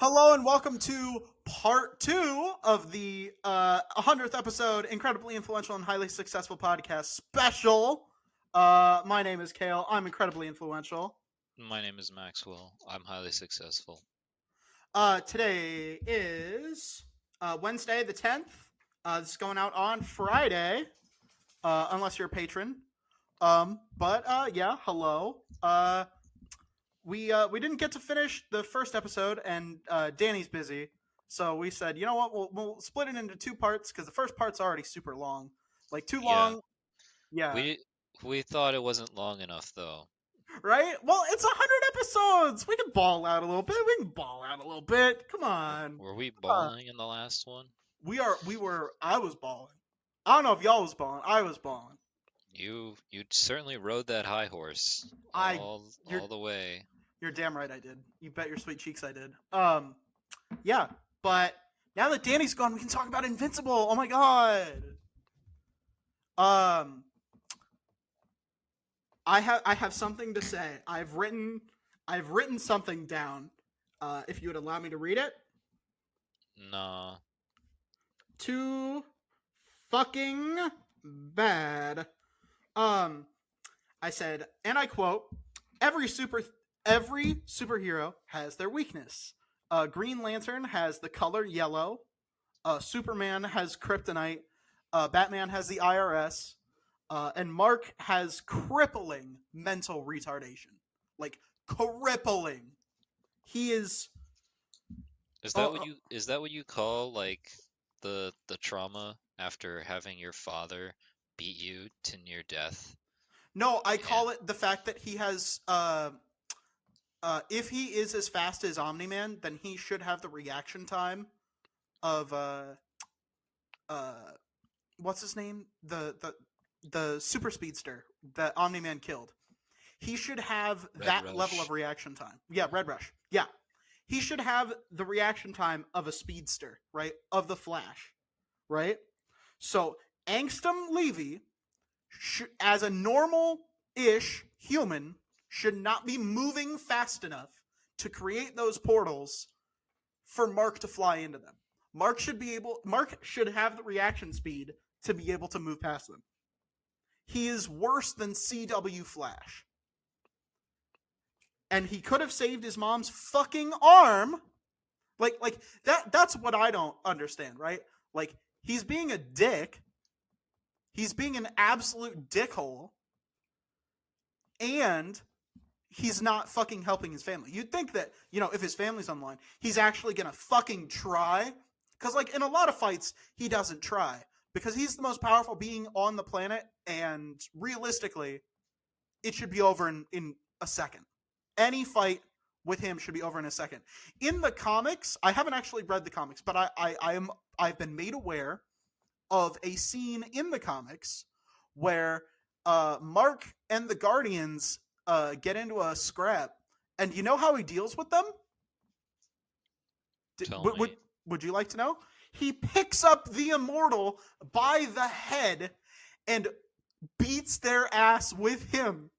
Hello and welcome to part 2 of the 100th episode, incredibly influential and highly successful podcast special. My name is Kale. I'm incredibly influential. My name is Maxwell. I'm highly successful. Today is Wednesday the 10th. This is going out on Friday, unless you're a patron. Hello. We didn't get to finish the first episode, and Danny's busy, so we said, you know what, we'll split it into two parts because the first part's already super long, like too Yeah, long. Yeah, we we thought it wasn't long enough though. right. Well, it's 100 episodes. We can ball out a little bit. We can ball out a little bit. Come on. Were we Uh, balling in the last one? we are. We were. I was balling. I don't know if y'all was balling. I was balling. You certainly rode that high horse I. You're. all the way. You're damn right. I did. You bet your sweet cheeks. I did. Yeah. But now that Danny's gone, we can talk about Invincible. Oh my god. Um, I have something to say. I've written something down. If you would allow me to read it. Nah. Too fucking bad. Um, I said, and I quote: every superhero has their weakness. Green Lantern has the color yellow. Superman has kryptonite. Batman has the IRS. And Mark has crippling mental retardation. Like, crippling. He is. Uh, uh, Is that what you call like the trauma after having your father beat you to near death? no, I And call it the fact that he has. If he is as fast as Omni Man, then he should have the reaction time of uh, what's his name? The super speedster that Omni Man killed. He should have Red that level of Rush. reaction time. Yeah, Red Rush. Yeah, he should have the reaction time of a speedster, right? Of the Flash, right? So Angstrom Levy, as a normal-ish human, should not be moving fast enough to create those portals for Mark to fly into them. Mark should have the reaction speed to be able to move past them. He is worse than CW Flash. And he could have saved his mom's fucking arm. Like that's what I don't understand, right? Like, he's being a dick. He's being an absolute dickhole. And he's not fucking helping his family. You'd think that, if his family's online, he's actually gonna fucking try. Because, like, in a lot of fights, he doesn't try. Because he's the most powerful being on the planet, and realistically, it should be over in a second. Any fight with him should be over in a second. In the comics, I haven't actually read the comics, but I've been made aware of a scene in the comics where Mark and the Guardians get into a scrap, and you know how he deals with them? Tell Would, would me. would you like to know? He picks up the Immortal by the head and beats their ass with him.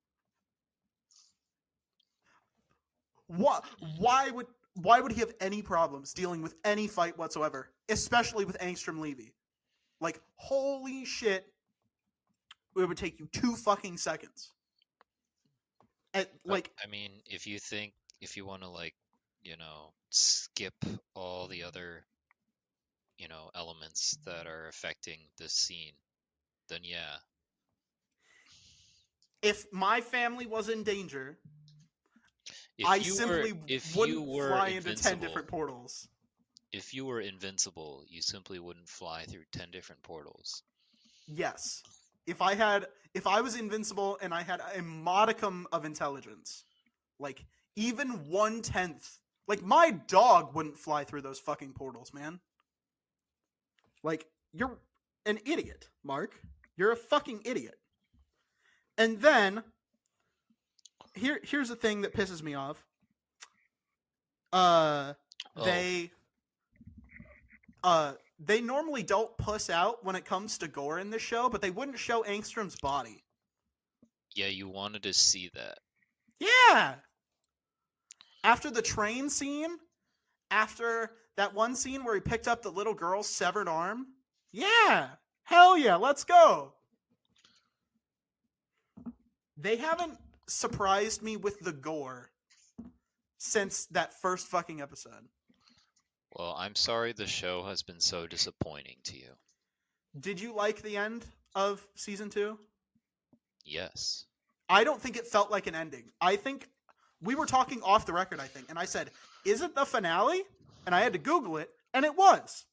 What? Why would he have any problems dealing with any fight whatsoever, especially with Angstrom Levy? Like, holy shit, it would take you 2 fucking seconds. And, like, I mean, if you want to skip all the other, elements that are affecting this scene, then yeah. if my family was in danger, I If you were simply if you wouldn't were fly into 10 invincible, different portals. if you were invincible, you simply wouldn't fly through 10 different portals. Yes. If I was invincible and I had a modicum of intelligence, like, even 1/10, like, my dog wouldn't fly through those fucking portals, man. Like, you're an idiot, Mark. You're a fucking idiot. And then here's the thing that pisses me off. Uh Oh, they they normally don't puss out when it comes to gore in this show, but they wouldn't show Angstrom's body. yeah, you wanted to see that. Yeah. After the train scene, after that one scene where he picked up the little girl's severed arm. Yeah, hell yeah, let's go. They haven't surprised me with the gore since that first fucking episode. Well, I'm sorry the show has been so disappointing to you. Did you like the end of season 2? Yes. I don't think it felt like an ending. I think we were talking off the record, I think, and I said, is it the finale? And I had to Google it, and it was.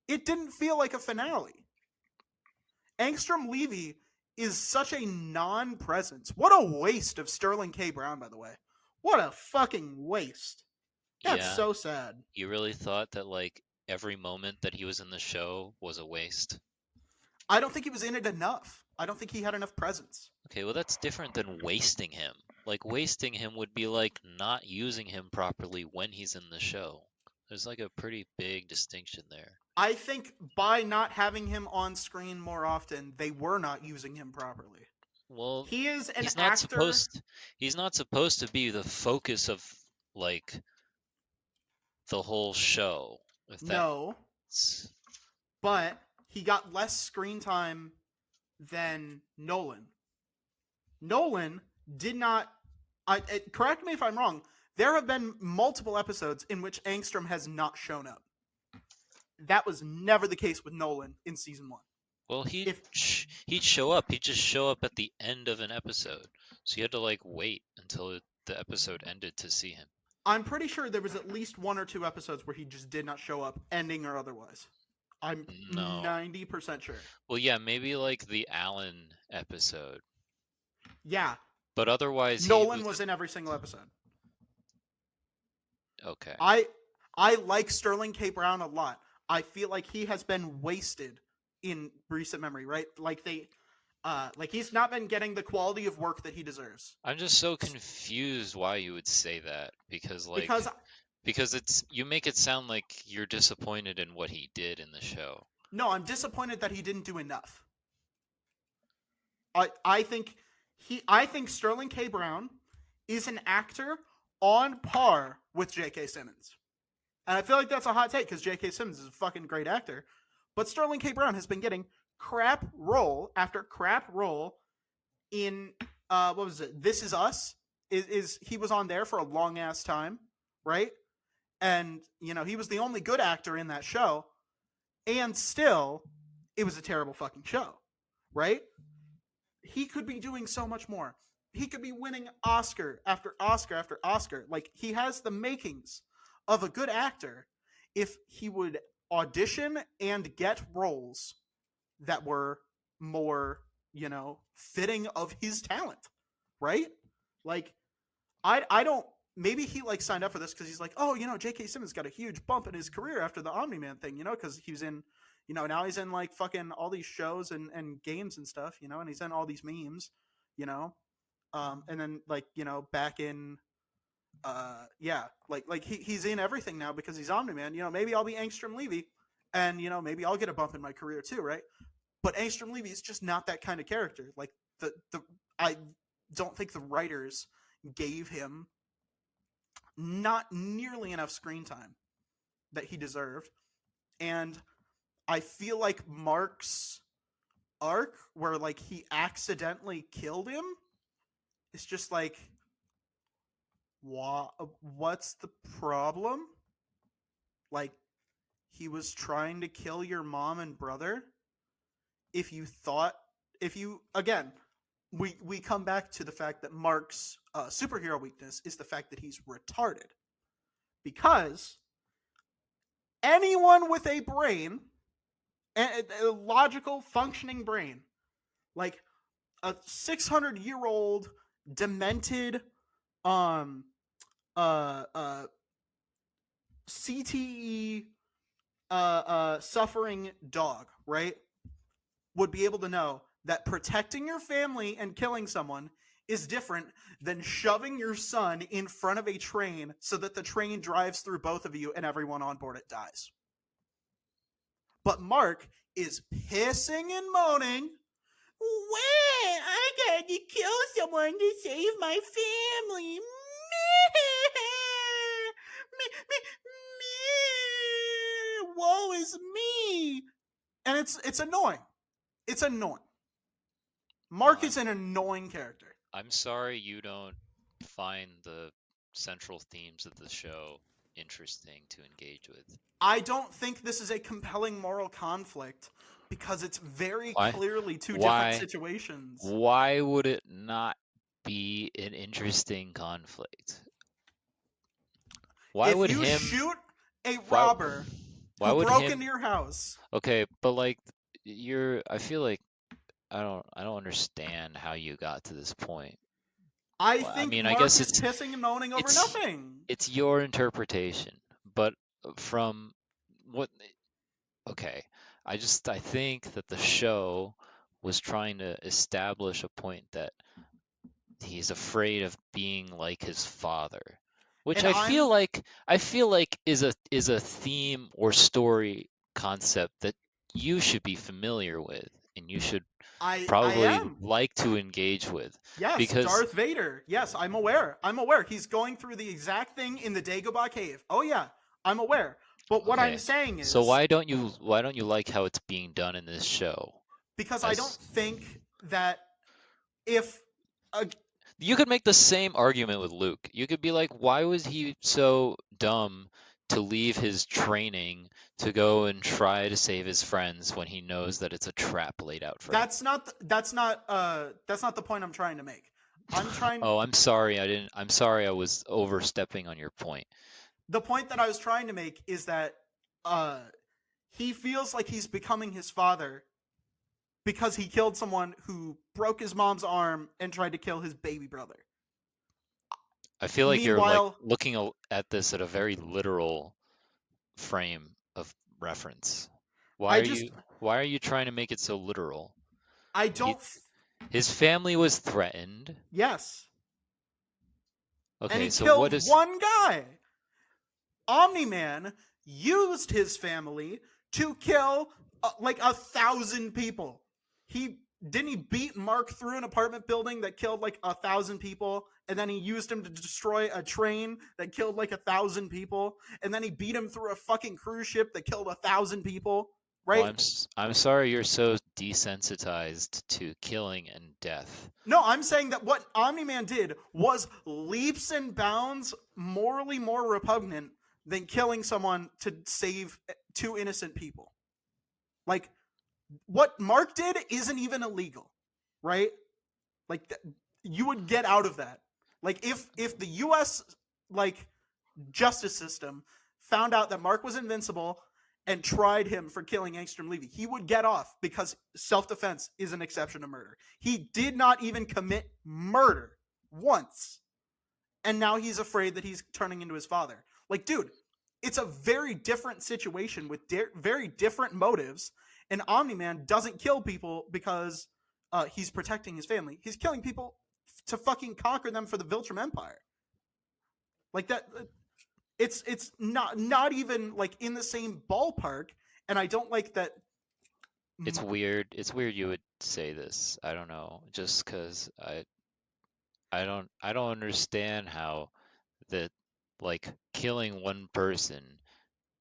It didn't feel like a finale. Angstrom Levy is such a non-presence. What a waste of Sterling K. Brown, by the way. What a fucking waste. That's Yeah. so sad. You really thought that, like, every moment that he was in the show was a waste? I don't think he was in it enough. I don't think he had enough presence. Okay, well, that's different than wasting him. Like, wasting him would be like not using him properly when he's in the show. There's like a pretty big distinction there. I think by not having him on screen more often, they were not using him properly. Well, He is an he's not actor. he's not supposed to be the focus of, like, the whole show. If No, that's... but he got less screen time than Nolan. Nolan did not. Correct me if I'm wrong. There have been multiple episodes in which Angstrom has not shown up. That was never the case with Nolan in season 1. Well, he'd show up. He'd just show up at the end of an episode. So you had to, like, wait until the episode ended to see him. I'm pretty sure there was at least 1 or 2 episodes where he just did not show up, ending or otherwise. I'm 90% sure. Well, yeah, maybe like the Allen episode. Yeah. But otherwise, Nolan was in every single episode. Okay. I like Sterling K. Brown a lot. I feel like he has been wasted in recent memory, right? Like he's not been getting the quality of work that he deserves. I'm just so confused why you would say that, because it's, you make it sound like you're disappointed in what he did in the show. No, I'm disappointed that he didn't do enough. I think Sterling K. Brown is an actor on par with J.K. Simmons. And I feel like that's a hot take because J.K. Simmons is a fucking great actor. But Sterling K. Brown has been getting crap role after crap role in, what was it? This Is Us. He was on there for a long ass time, right? And, you know, he was the only good actor in that show. And still, it was a terrible fucking show, right? He could be doing so much more. He could be winning Oscar after Oscar after Oscar. Like, he has the makings of a good actor if he would audition and get roles that were more, you know, fitting of his talent, right? Like, I don't, maybe he, like, signed up for this because he's like, oh, you know, J.K. Simmons got a huge bump in his career after the Omni-Man thing, you know, because he was in, you know, now he's in, like, fucking all these shows and games and stuff, you know, and he's in all these memes, you know, and then, like, you know, back in, yeah, like he's in everything now because he's Omni-Man, you know, maybe I'll be Angstrom Levy, and, you know, maybe I'll get a bump in my career too, right? But Angstrom Levy is just not that kind of character. Like, I don't think the writers gave him not nearly enough screen time that he deserved. And I feel like Mark's arc, where, like, he accidentally killed him, is just like, what's the problem? Like, he was trying to kill your mom and brother? Again, we come back to the fact that Mark's superhero weakness is the fact that he's retarded. Because anyone with a brain, a logical, functioning brain, like a 600-year-old, demented, CTE, suffering dog, right, would be able to know that protecting your family and killing someone is different than shoving your son in front of a train so that the train drives through both of you and everyone on board it dies. But Mark is pissing and moaning, "Wait, I gotta kill someone to save my family. is me. And it's annoying. It's annoying. Mark is an annoying character. I'm sorry you don't find the central themes of the show interesting to engage with. I don't think this is a compelling moral conflict because it's very Why? clearly two different Why? situations. Why would it not be an interesting conflict? Why If would you him? shoot a Why? robber Why who would broke him? into your house, Okay, but like I feel like I don't understand how you got to this point. I Well, I think mean, I Mark guess is pissing and moaning over it's nothing. it's your interpretation, but from what okay, I think that the show was trying to establish a point that he's afraid of being like his father, which And I feel like is a theme or story concept that you should be familiar with and you should I probably am. like to engage with Yes, because Darth Vader. Yes, I'm aware. I'm aware. He's going through the exact thing in the Dagobah cave. Oh yeah, I'm aware. But what I'm okay, saying so is why don't you like how it's being done in this show? because I don't As think that if a, You could make the same argument with Luke. You could be like, why was he so dumb to leave his training to go and try to save his friends when he knows that it's a trap laid out for him? that's not the point I'm trying to make. I'm trying Oh, I'm sorry. I'm sorry I was overstepping on your point. the point that I was trying to make is that uh he feels like he's becoming his father because he killed someone who broke his mom's arm and tried to kill his baby brother. I feel like you're like Meanwhile, looking at this at a very literal frame of reference. Why I are just you why are you trying to make it so literal? I He don't his family was threatened. yes. And Okay, he so what killed is one guy. Omni-Man used his family to kill like 1,000 people. He didn't he beat Mark through an apartment building that killed like 1,000 people, and then he used him to destroy a train that killed like 1,000 people, and then he beat him through a fucking cruise ship that killed 1,000 people. Well, Right? I'm sorry you're so desensitized to killing and death. No, I'm saying that what Omni Man did was leaps and bounds morally more repugnant than killing someone to save two innocent people. Like, what Mark did isn't even illegal, right? Like, you would get out of that. Like, if the U.S. like justice system found out that Mark was invincible and tried him for killing Angstrom Levy, he would get off because self-defense is an exception to murder. He did not even commit murder once. And now he's afraid that he's turning into his father. Like, dude, it's a very different situation with very different motives. And Omni-Man doesn't kill people because he's protecting his family. He's killing people to fucking conquer them for the Viltrum Empire. Like that, it's not even like in the same ballpark, and I don't like that. It's weird. It's weird you would say this. I don't know. Just because I don't understand how that like killing one person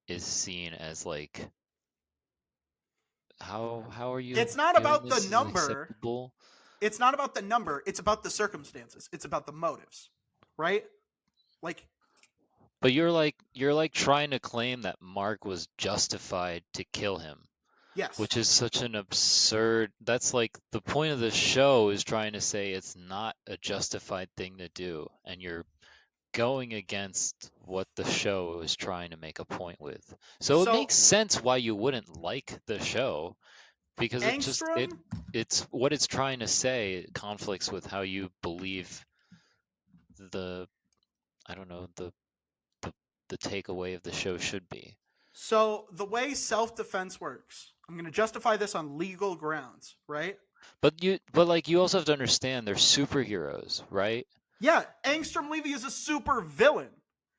is seen as like how are you It's not viewing about the this as number. acceptable? It's not about the number. It's about the circumstances. It's about the motives, right? Like, But you're like trying to claim that Mark was justified to kill him, yes. which is such an absurd. That's like the point of the show is trying to say it's not a justified thing to do, and you're going against what the show is trying to make a point with. So it So makes sense why you wouldn't like the show because Angstrom, it's what it's trying to say conflicts with how you believe the I don't know the the takeaway of the show should be. so the way self-defense works, I'm going to justify this on legal grounds, right? But you also have to understand they're superheroes, right? Yeah, Angstrom Levy is a super villain.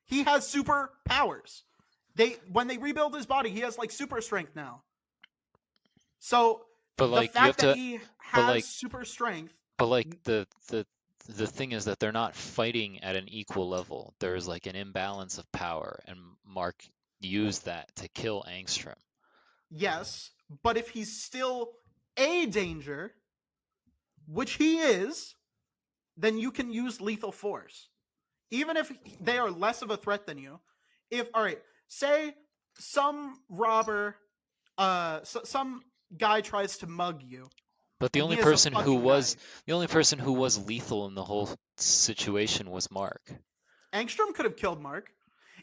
He has super powers. When they rebuild his body, he has like super strength now. So But the like you have fact that to he but has like super strength, but like the thing is that they're not fighting at an equal level. There's like an imbalance of power and Mark used that to kill Angstrom. Yes, but if he's still a danger, which he is, then you can use lethal force. Even if they are less of a threat than you. If, all right, say some robber, some guy tries to mug you, But and he is a fucking knife. the only person who was lethal in the whole situation was Mark. Angstrom could have killed Mark.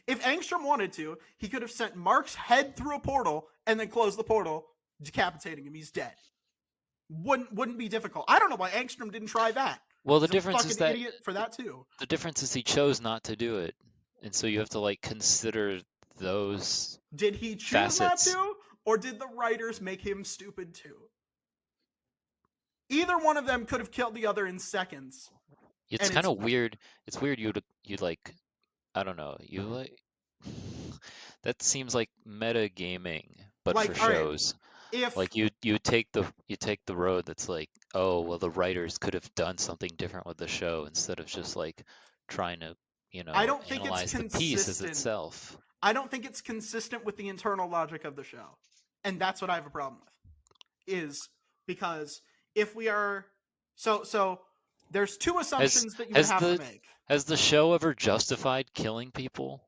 If Angstrom wanted to, he could have sent Mark's head through a portal and then closed the portal, decapitating him. He's dead. Wouldn't be difficult. I don't know why Angstrom didn't try that. Well, the He's a difference is fucking that idiot for that too. the difference is he chose not to do it, and so you have to like consider those Did he choose not facets. to, or did the writers make him stupid too? Either one of them could have killed the other in seconds. It's And kind of weird. It's weird you'd like, I don't know, you like that seems like meta gaming, but for like, all right, shows. if Like you take the road that's like, oh well, the writers could have done something different with the show instead of just like trying to, I don't think it's analyze the piece as consistent. itself. I don't think it's consistent with the internal logic of the show. And that's what I have a problem with. Is because if we are so there's two Has assumptions that you would has have to the make. has the show ever justified killing people?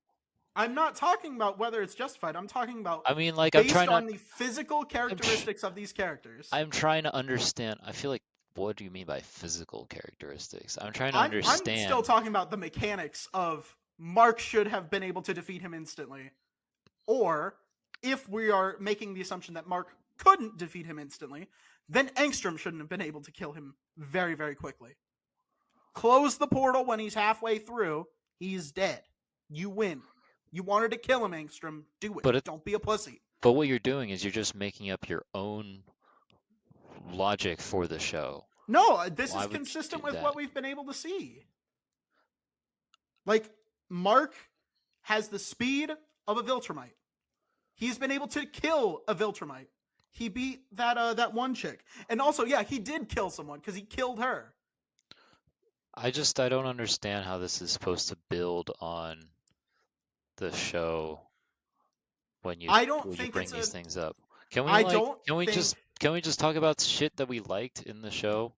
I'm not talking about whether it's justified. I'm talking about I mean, like based on the physical I'm, tr- characteristics of these characters. I'm trying to understand. I feel like, what do you mean by physical characteristics? I'm trying to I'm still understand. talking about the mechanics of Mark should have been able to defeat him instantly. Or if we are making the assumption that Mark couldn't defeat him instantly, then Angstrom shouldn't have been able to kill him very, very quickly. Close the portal when he's halfway through, he's dead. You win. You wanted to kill him, Angstrom. Do it. But Don't be a pussy. but what you're doing is you're just making up your own logic for the show. No, this Why is would you consistent do with that? what we've been able to see. Like, Mark has the speed of a Viltrumite. He's been able to kill a Viltrumite. He beat that one chick. And also, yeah, he did kill someone because he killed her. I don't understand how this is supposed to build on the show when I don't you think bring it's these a. things up. Can we I like don't think. can we just talk about shit that we liked in the show?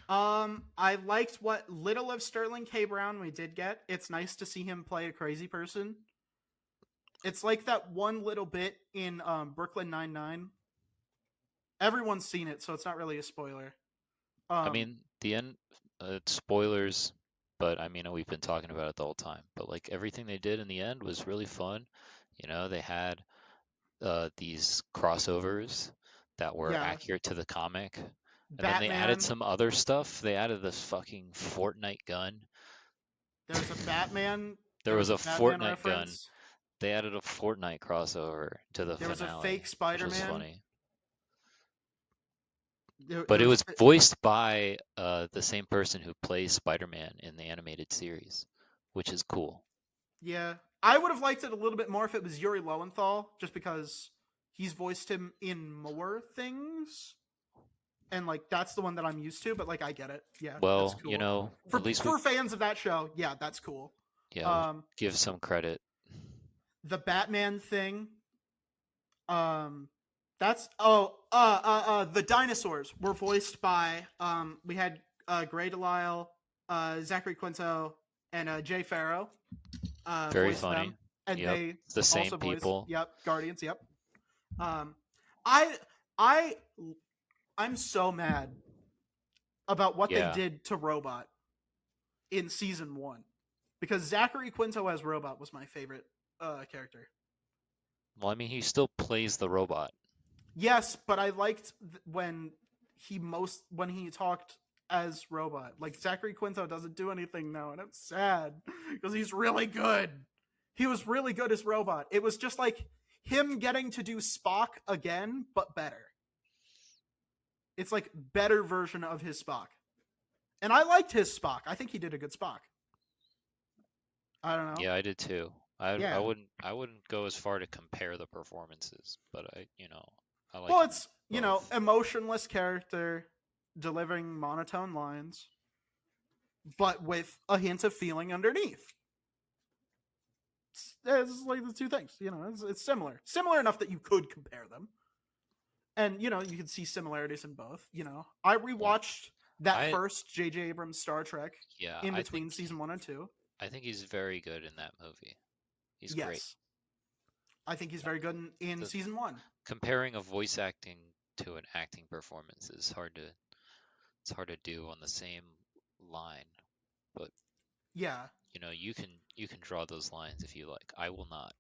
I liked what little of Sterling K. Brown we did get. It's nice to see him play a crazy person. It's like that one little bit in Brooklyn Nine-Nine. Everyone's seen it, so it's not really a spoiler. I mean, the end spoilers, but I mean, we've been talking about it the whole time. But like everything they did in the end was really fun. They had these crossovers that were Yeah, accurate to the comic. And then they added Batman. some other stuff. They added this fucking Fortnite gun. There's a Batman. There There was was a a Batman Fortnite gun. reference. They added a Fortnite crossover to the There was a finale, fake which was Spider-Man. funny. There But it was a. was voiced by the same person who plays Spider-Man in the animated series, which is cool. Yeah, I would have liked it a little bit more if it was Yuri Lowenthal, just because he's voiced him in more things, and like that's the one that I'm used to. But like, I get it. Yeah, that's Well, cool. at least For fans of that show, yeah, that's cool. we'll Um, give some credit. the Batman thing. That's the dinosaurs were voiced by we had Gray Delisle, Zachary Quinto, and Jay Farrow. Very Voiced funny. them, and Yep, they it's the same also voiced. people. Yep, Guardians. Yep. Um, I I I'm so mad about what they Yeah. did to Robot in season 1 because Zachary Quinto as Robot was my favorite character. Well, I mean, he still plays the robot. Yes, but I liked when he talked as Robot. Like Zachary Quinto doesn't do anything now, and it's sad because he's really good. He was really good as Robot. It was just like him getting to do Spock again, but better. It's like better version of his Spock. And I liked his Spock. I think he did a good Spock. I don't know. Yeah, I did too. I Yeah. I wouldn't go as far to compare the performances, but I like Well, him it's, both. emotionless character delivering monotone lines, but with a hint of feeling underneath. It's like the two things, it's similar enough that you could compare them. and you can see similarities in both. I Well, rewatched that I first J.J. Abrams Star Trek yeah, in between season 1 and 2. I think he's very good in that movie. He's great. Yes, I think he's very good in The season 1. comparing a voice acting to an acting performance is hard to do on the same line, but Yeah, you can draw those lines if you like. I will not.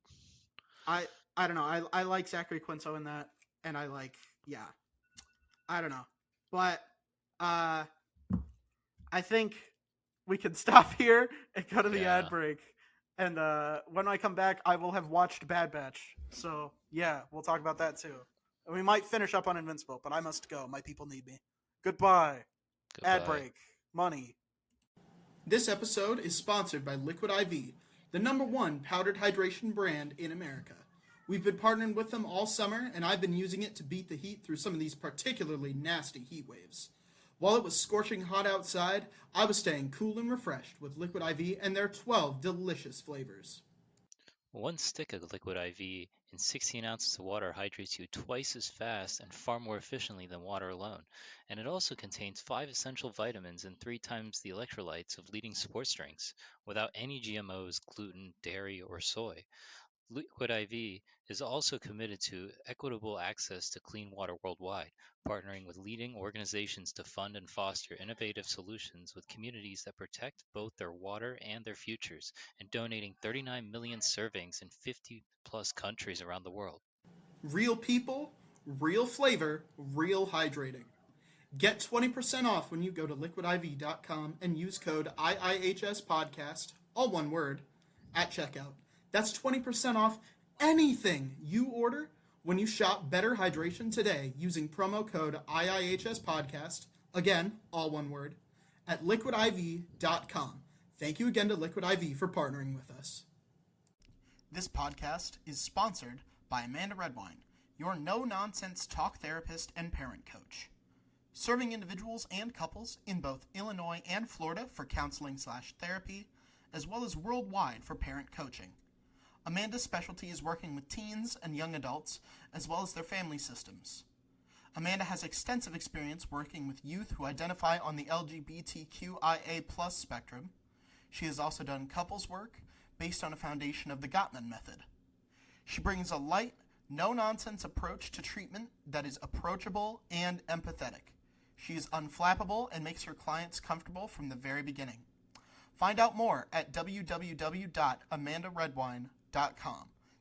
I I don't know. I like Zachary Quinto in that, and I like yeah. I don't know, but uh, I think we can stop here and go to the ad Yeah. break. And when I come back, I will have watched Bad Batch. So yeah, we'll talk about that too. And we might finish up on Invincible, but I must go. My people need me. Goodbye. Ad Goodbye. break. Money. This episode is sponsored by Liquid IV, the #1 powdered hydration brand in America. We've been partnering with them all summer, and I've been using it to beat the heat through some of these particularly nasty heat waves. While it was scorching hot outside, I was staying cool and refreshed with Liquid IV and their 12 delicious flavors. One stick of liquid IV in 16 ounces of water hydrates you twice as fast and far more efficiently than water alone, and it also contains 5 essential vitamins and 3 times the electrolytes of leading sports drinks, without any GMOs, gluten, dairy, or soy. Liquid IV is also committed to equitable access to clean water worldwide, partnering with leading organizations to fund and foster innovative solutions with communities that protect both their water and their futures, and donating 39 million servings in 50 plus countries around the world. Real people, real flavor, real hydrating. Get 20% off when you go to liquidiv.com and use code IIHSPodcast, all one word, at checkout. That's 20% off anything you order when you shop Better Hydration today using promo code IIHSPodcast, again, all one word, at liquidiv.com. Thank you again to Liquid IV for partnering with us. This podcast is sponsored by Amanda Redwine, your no-nonsense talk therapist and parent coach. Serving individuals and couples in both Illinois and Florida for counseling/therapy, as well as worldwide for parent coaching. Amanda's specialty is working with teens and young adults, as well as their family systems. Amanda has extensive experience working with youth who identify on the LGBTQIA+ spectrum. She has also done couples work based on a foundation of the Gottman method. She brings a light, no-nonsense approach to treatment that is approachable and empathetic. She is unflappable and makes her clients comfortable from the very beginning. Find out more at www.amandaredwine.com.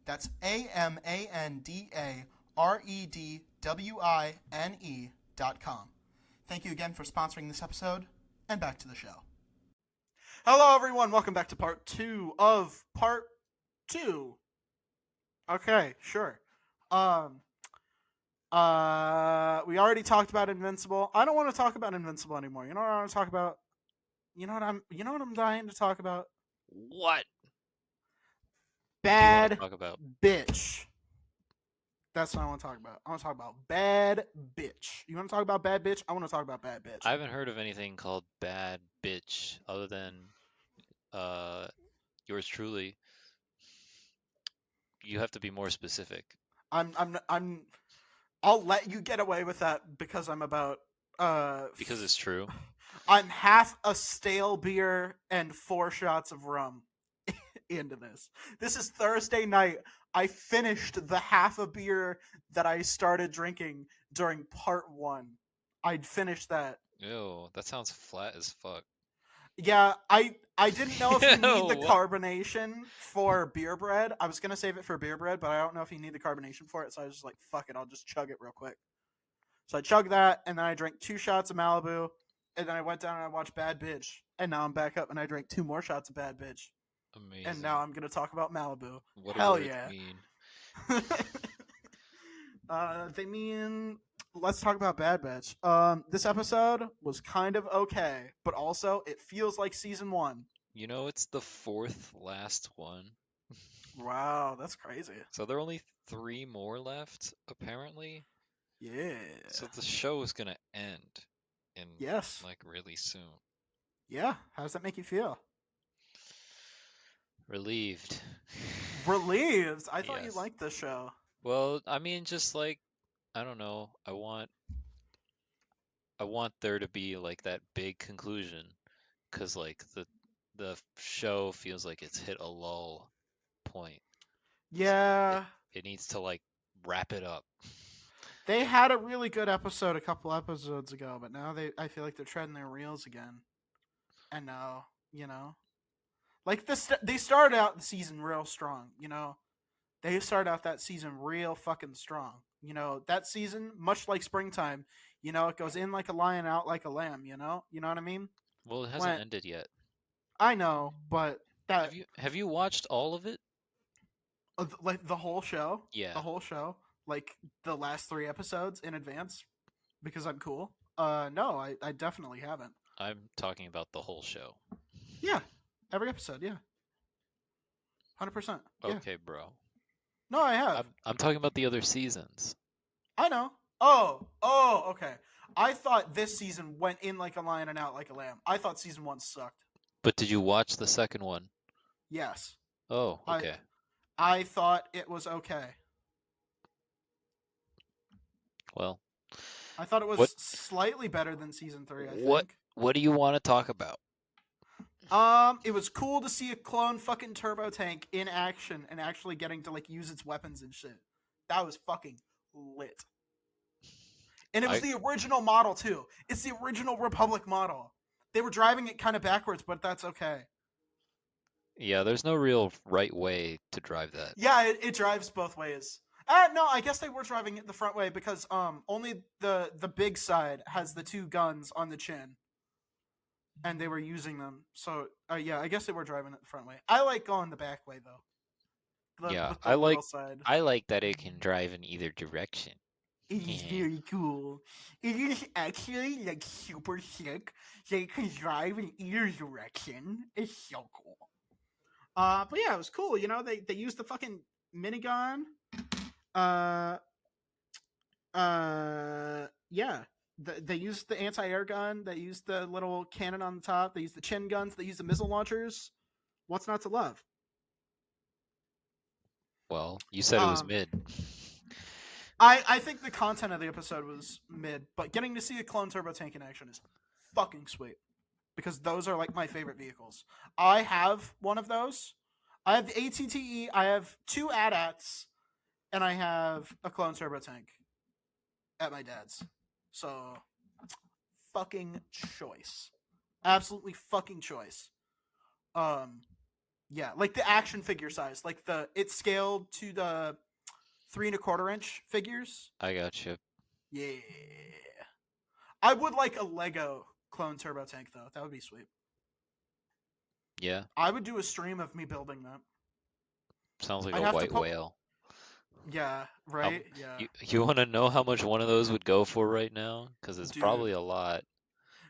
That's AMANDAREDWINE.com. Thank you again for sponsoring this episode, and back to the show. Hello, everyone. Welcome back to part 2 of part 2. Okay, sure. We already talked about Invincible. I don't want to talk about Invincible anymore. You know what I want to talk about? You know what I'm dying to talk about? What do you want to Bad talk about? bitch. That's what I want to talk about. I want to talk about bad bitch. You want to talk about bad bitch? I want to talk about bad bitch. I haven't heard of anything called bad bitch other than yours truly. You have to be more specific. I'll let you get away with that because I'm about Because it's true. I'm half a stale beer and 4 shots of rum into this. This is Thursday night. I finished the half a beer that I started drinking during part 1. I'd finished that. Ew, that sounds flat as fuck. Yeah, I didn't know if you need the What? carbonation for beer bread. I was gonna save it for beer bread, but I don't know if you need the carbonation for it, so I was just like, fuck it, I'll just chug it real quick. So I chugged that, and then I drank 2 shots of Malibu, and then I went down and I watched Bad Bitch, and now I'm back up and I drank 2 more shots of Bad Bitch, Amazing. and now I'm gonna talk about Malibu. What Hell do words yeah! mean? They mean let's talk about Bad Batch. This episode was kind of okay, but also it feels like season 1. You know, it's the 4th last one. Wow, that's crazy. So there are only 3 more left, apparently. Yeah. So the show is gonna end in Yes. like really soon. Yeah. How does that make you feel? Relieved. Relieved. I thought you Yes. liked this show. Well, I mean, just like I don't know. I want there to be like that big conclusion, because like the show feels like it's hit a lull point. So it Yeah, it needs to like wrap it up. they had a really good episode a couple episodes ago, but now I feel like they're treading their wheels again. And now, like they started out the season real strong. They started out that season real fucking strong. That season, much like springtime, it goes in like a lion, out like a lamb. You know what I mean? Well, it hasn't When ended yet. I know, but that Have you watched all of it? like Yeah, the whole show, like the last 3 episodes in advance because I'm cool. No, I definitely haven't. I'm talking about the whole show. Yeah, every episode, yeah, 100%. Yeah, Okay, bro. no, I have. I'm talking about the other seasons. I know. Oh, okay. I thought this season went in like a lion and out like a lamb. I thought season 1 sucked. But did you watch the second one? Yes, Oh, I okay. I thought it was okay. Well, I thought it what was slightly better than season 3. I what think. what do you want to talk about? It was cool to see a clone fucking turbo tank in action and actually getting to like use its weapons and shit. That was fucking lit. And it was I the original model too. It's the original Republic model. They were driving it kind of backwards, but that's okay. Yeah, there's no real right way to drive that. Yeah, it drives both ways. No, I guess they were driving it the front way because only the big side has the 2 guns on the chin, and they were using them. So yeah, I guess they were driving it the front way. I like going the back way though, Yeah, with the little side. I like that it can drive in either direction. It is very cool. It is actually like super sick. They can drive in either direction. It's so cool. But yeah, it was cool. They used the fucking minigun. Uh, yeah. They used the anti-air gun. They used the little cannon on the top. They used the chin guns. They used the missile launchers. What's not to love? Well, you said it was Um, mid. I think the content of the episode was mid, but getting to see a clone turbo tank in action is fucking sweet because those are like my favorite vehicles. I have one of those. I have the ATTE. I have 2 AT-ATs, and I have a clone turbo tank at my dad's. So, fucking choice. Absolutely fucking choice. Um, yeah, like the action figure size, like it's scaled to the 3 1/4 inch figures. I got you. Yeah, I would like a Lego clone turbo tank though. That would be sweet. Yeah, I would do a stream of me building that. sounds like I'd a have to white put. whale. Yeah, How right. Yeah, you want to know how much one of those would go for right now? Because it's dude. probably a lot.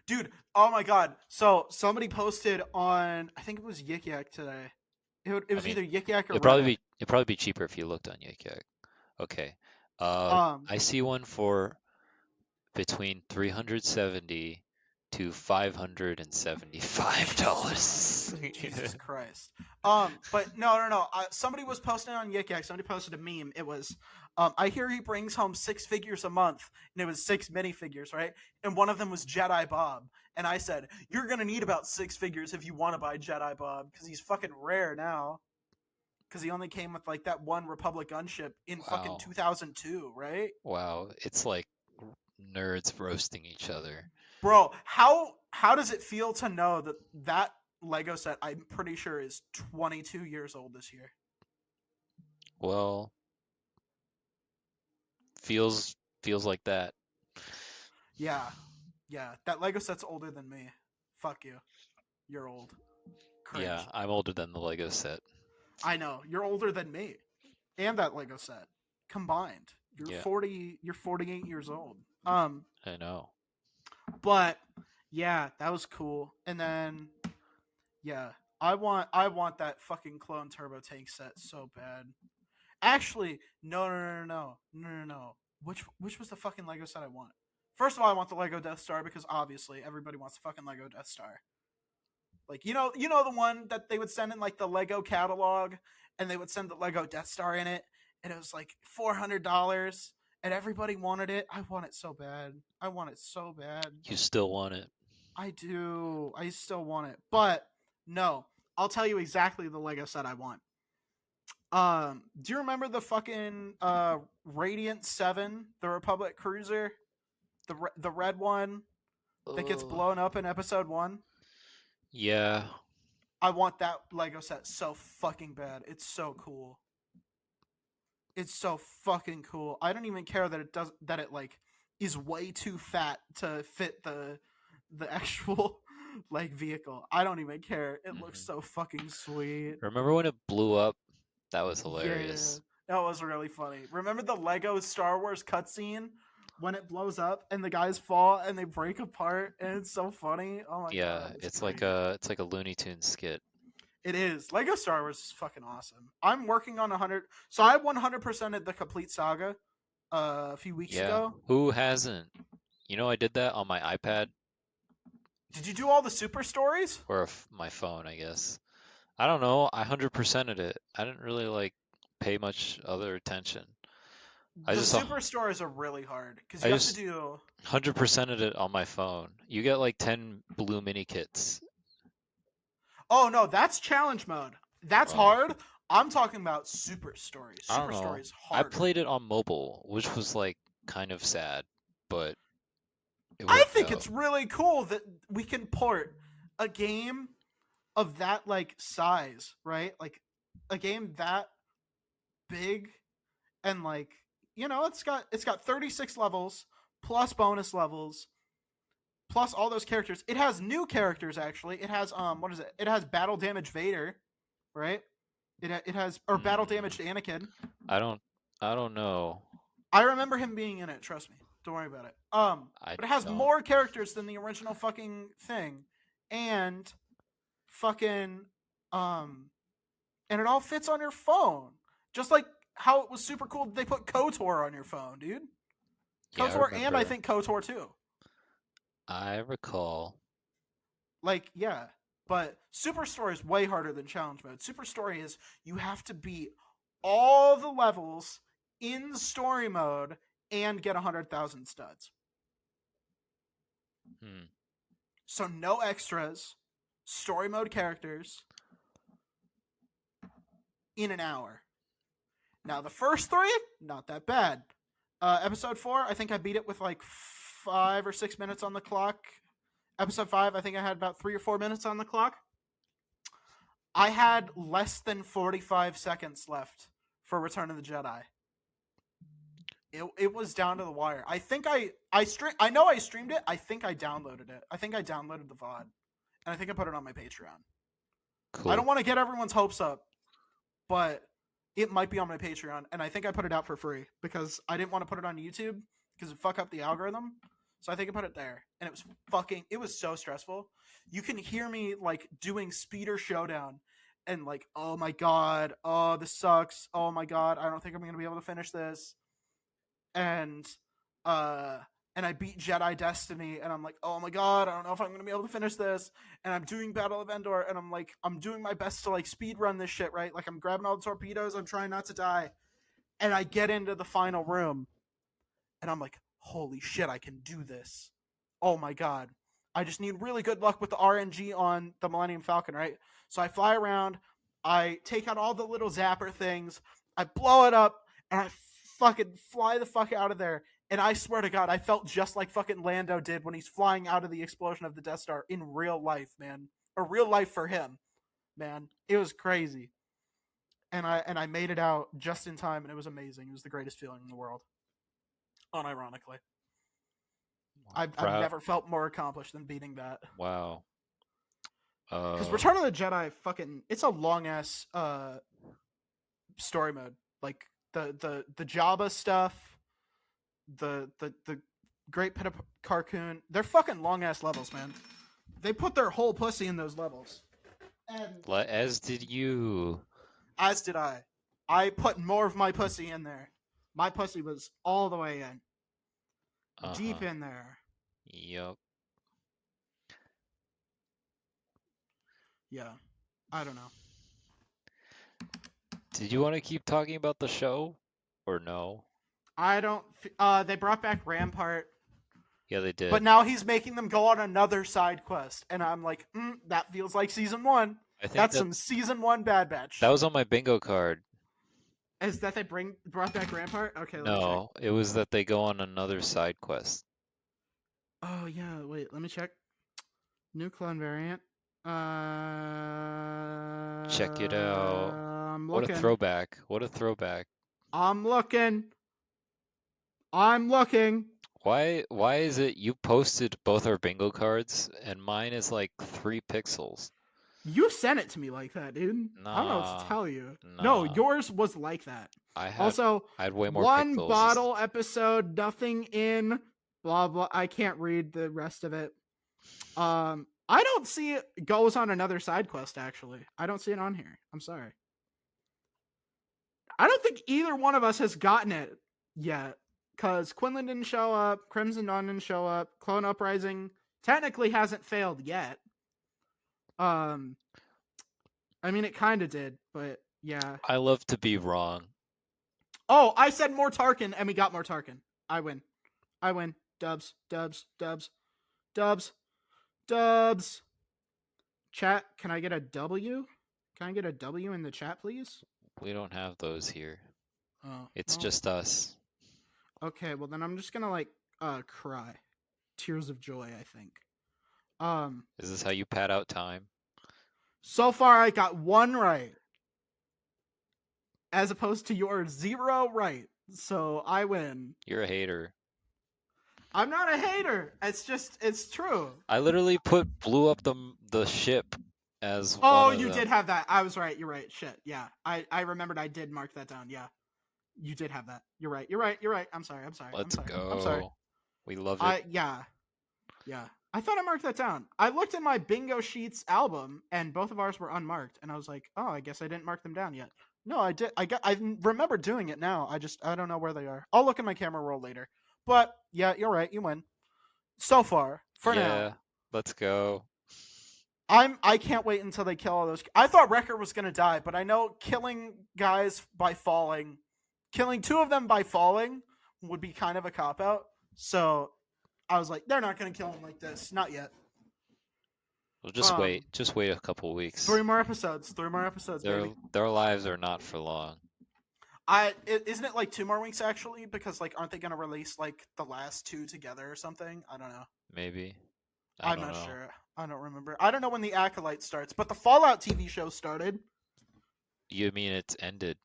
Dude, oh my god. So somebody posted on, I think it was Yik Yak today. It I was mean, either Yik Yak or it'd probably Reddit. be it'd probably be cheaper if you looked on Yik Yak. Okay. Um, I see one for between 370 to $575. Jesus Christ. But no. Somebody was posting on Yik Yak. Somebody posted a meme. It was, I hear he brings home 6 figures a month, and it was 6 minifigures, right? And one of them was Jedi Bob. And I said, you're gonna need about 6 figures if you want to buy Jedi Bob because he's fucking rare now. Because he only came with like that one Republic gunship in fucking Wow. 2002, right? Wow. It's like nerds roasting each other. Bro, how does it feel to know that Lego set I'm pretty sure is 22 years old this year? Well, feels like that. Yeah. Yeah, that Lego set's older than me. Fuck you. You're old. Yeah, Cringe. I'm older than the Lego set. I know. You're older than me. And that Lego set combined. Yeah, You're 48 years old. I know. But yeah, that was cool. And then yeah, I want that fucking clone turbo tank set so bad. Actually, no. Which was the fucking Lego set I want? First of all, I want the Lego Death Star because obviously everybody wants the fucking Lego Death Star. Like you know the one that they would send in like the Lego catalog, and they would send the Lego Death Star in it, and it was like $400, and everybody wanted it. I want it so bad. I want it so bad. You still want it? I do. I still want it. But no, I'll tell you exactly the Lego set I want. Do you remember the fucking Radiant 7, the Republic cruiser? The red one that gets Oh, blown up in episode 1? yeah. I want that Lego set so fucking bad. It's so cool. It's so fucking cool. I don't even care that it like is way too fat to fit the actual like vehicle. I don't even care. It looks Mhm. so fucking sweet. Remember when it blew up? That was Yeah. hilarious. That was really funny. Remember the Lego Star Wars cutscene when it blows up and the guys fall and they break apart and it's so funny? Oh my Yeah, god, it's it's great. it's like a Looney Tunes skit. It is. Lego Star Wars is fucking awesome. I'm working on 100. So I 100%ed the complete saga a few weeks Yeah. ago. Who hasn't? You know, I did that on my iPad Did you do all the super stories? or my phone, I guess. I don't know. I 100%ed it. I didn't really like pay much other attention. I The just super stories are really hard because I you have to just do. 100%ed it on my phone. You get like 10 blue mini kits. Oh no, that's challenge mode. That's Well, hard. I'm talking about super stories. I don't Super know. stories I harder. played it on mobile, which was like kind of sad, but it I worked think out. it's really cool that we can port a game of that like size, right? Like a game that big and like it's got 36 levels plus bonus levels plus all those characters. It has new characters actually. It has what is it? It has battle damage Vader, right? It has or battle Mm, damaged Anakin. I I don't know. I remember him being in it. Trust me. Don't worry about it. I But it has don't. more characters than the original fucking thing, and fucking um, and it all fits on your phone, just like how it was super cool that they put KOTOR on your phone, dude. Yeah, I KOTOR and I remember. think KOTOR too. I recall. Like, yeah. But Super Story is way harder than Challenge Mode. Super Story is you have to beat all the levels in story mode and get 100,000 studs. Hmm. So no extras, story mode characters in an hour. Now the first three, not that bad. Episode 4, I think I beat it with like 5 or 6 minutes on the clock. Episode 5, I think I had about 3 or 4 minutes on the clock. I had less than 45 seconds left for Return of the Jedi. It was down to the wire. I think I know I streamed it. I think I downloaded it. I think I downloaded the VOD. And I think I put it on my Patreon. I don't Cool. want to get everyone's hopes up, but it might be on my Patreon, and I think I put it out for free because I didn't want to put it on YouTube because it fuck up the algorithm. So I think I put it there, and it was so stressful. You can hear me like doing speeder showdown, and like, oh my god, oh this sucks, oh my god, I don't think I'm gonna be able to finish this, and uh and I beat Jedi Destiny, and I'm like, oh my god, I don't know if I'm gonna be able to finish this. And I'm doing Battle of Endor, and I'm like, I'm doing my best to like speed run this shit, right? Like I'm grabbing all the torpedoes, I'm trying not to die, and I get into the final room, and I'm like, holy shit, I can do this. Oh my god. I just need really good luck with the RNG on the Millennium Falcon, right? So I fly around, I take out all the little zapper things, I blow it up, and I fucking fly the fuck out of there. And I swear to God, I felt just like fucking Lando did when he's flying out of the explosion of the Death Star in real life, man. Or real life for him, man. It was crazy. And I made it out just in time, and it was amazing. It was the greatest feeling in the world. Unironically. I've Proud. never felt more accomplished than beating that. Wow. Because Uh, Return of the Jedi, fucking, it's a long ass story mode. Like the Jabba stuff, the Great Pit of Carcoon, they're fucking long ass levels, man. They put their whole pussy in those levels, and as did you. as did I. I put more of my pussy in there. My pussy was all the way in, deep Uh-huh. in there. Yup. Yeah, I don't know. Did you want to keep talking about the show or no? I don't. They brought back Rampart, Yeah, they did. but now he's making them go on another side quest, and I'm like, that feels like season 1. I think That's that some season 1 Bad Batch. that was on my bingo card. Is that they brought back Rampart? Okay, let me check. No, it was that they go on another side quest. Oh yeah, wait, let me check. New clone variant. Check it out. I'm What a looking. throwback. What a throwback. I'm looking. I'm looking. Why is it you posted both our bingo cards and mine is like 3 pixels? You sent it to me like that, dude. I don't know what to Nah. tell you. No, Nah. yours was like that. I had Also, I had way more one pixels. bottle episode, nothing in, blah blah. I can't read the rest of it. I don't see it goes on another side quest. Actually, I don't see it on here. I'm sorry. I don't think either one of us has gotten it yet, because Quinlan didn't show up, Crimson Dawn didn't show up, Clone Uprising technically hasn't failed yet. I mean, it kind of did, but yeah. I love to be wrong. Oh, I said more Tarkin, and we got more Tarkin. I win. Dubs, dubs, dubs, dubs, dubs. Chat, can I get a W? Can I get a W in the chat, please? We don't have those here. Oh, It's well. just us. Okay, well then I'm just gonna cry. Tears of joy, I think. Is this how you pad out time? So far I got 1 right. As opposed to your 0 right. So I win. You're a hater. I'm not a hater. It's true. I literally blew up the ship as Oh, one of you them. did have that. I was right. You're right. Shit. Yeah. I remembered I did mark that down. Yeah. You did have that. You're right. I'm sorry. Let's go. I'm sorry. We love it. Yeah. I thought I marked that down. I looked at my bingo sheets album and both of ours were unmarked, and I was like, oh, I guess I didn't mark them down yet. No, I did. I remember doing it now. I don't know where they are. I'll look at my camera roll later. But yeah, you're right. You win. So far, for now. Let's go. I can't wait until they kill all those. I thought Wrecker was gonna die, but I know killing guys by falling, killing 2 of them by falling would be kind of a cop out. So I was like, they're not gonna kill him like this, not yet. Well, just wait. Just wait a couple weeks. 3 more episodes. Baby. Their lives are not for long. Isn't it like 2 more weeks actually? Because like, aren't they gonna release like the last 2 together or something? I don't know. Maybe. I'm not sure. I don't remember. I don't know when the Acolyte starts, but the Fallout TV show started. You mean it's ended?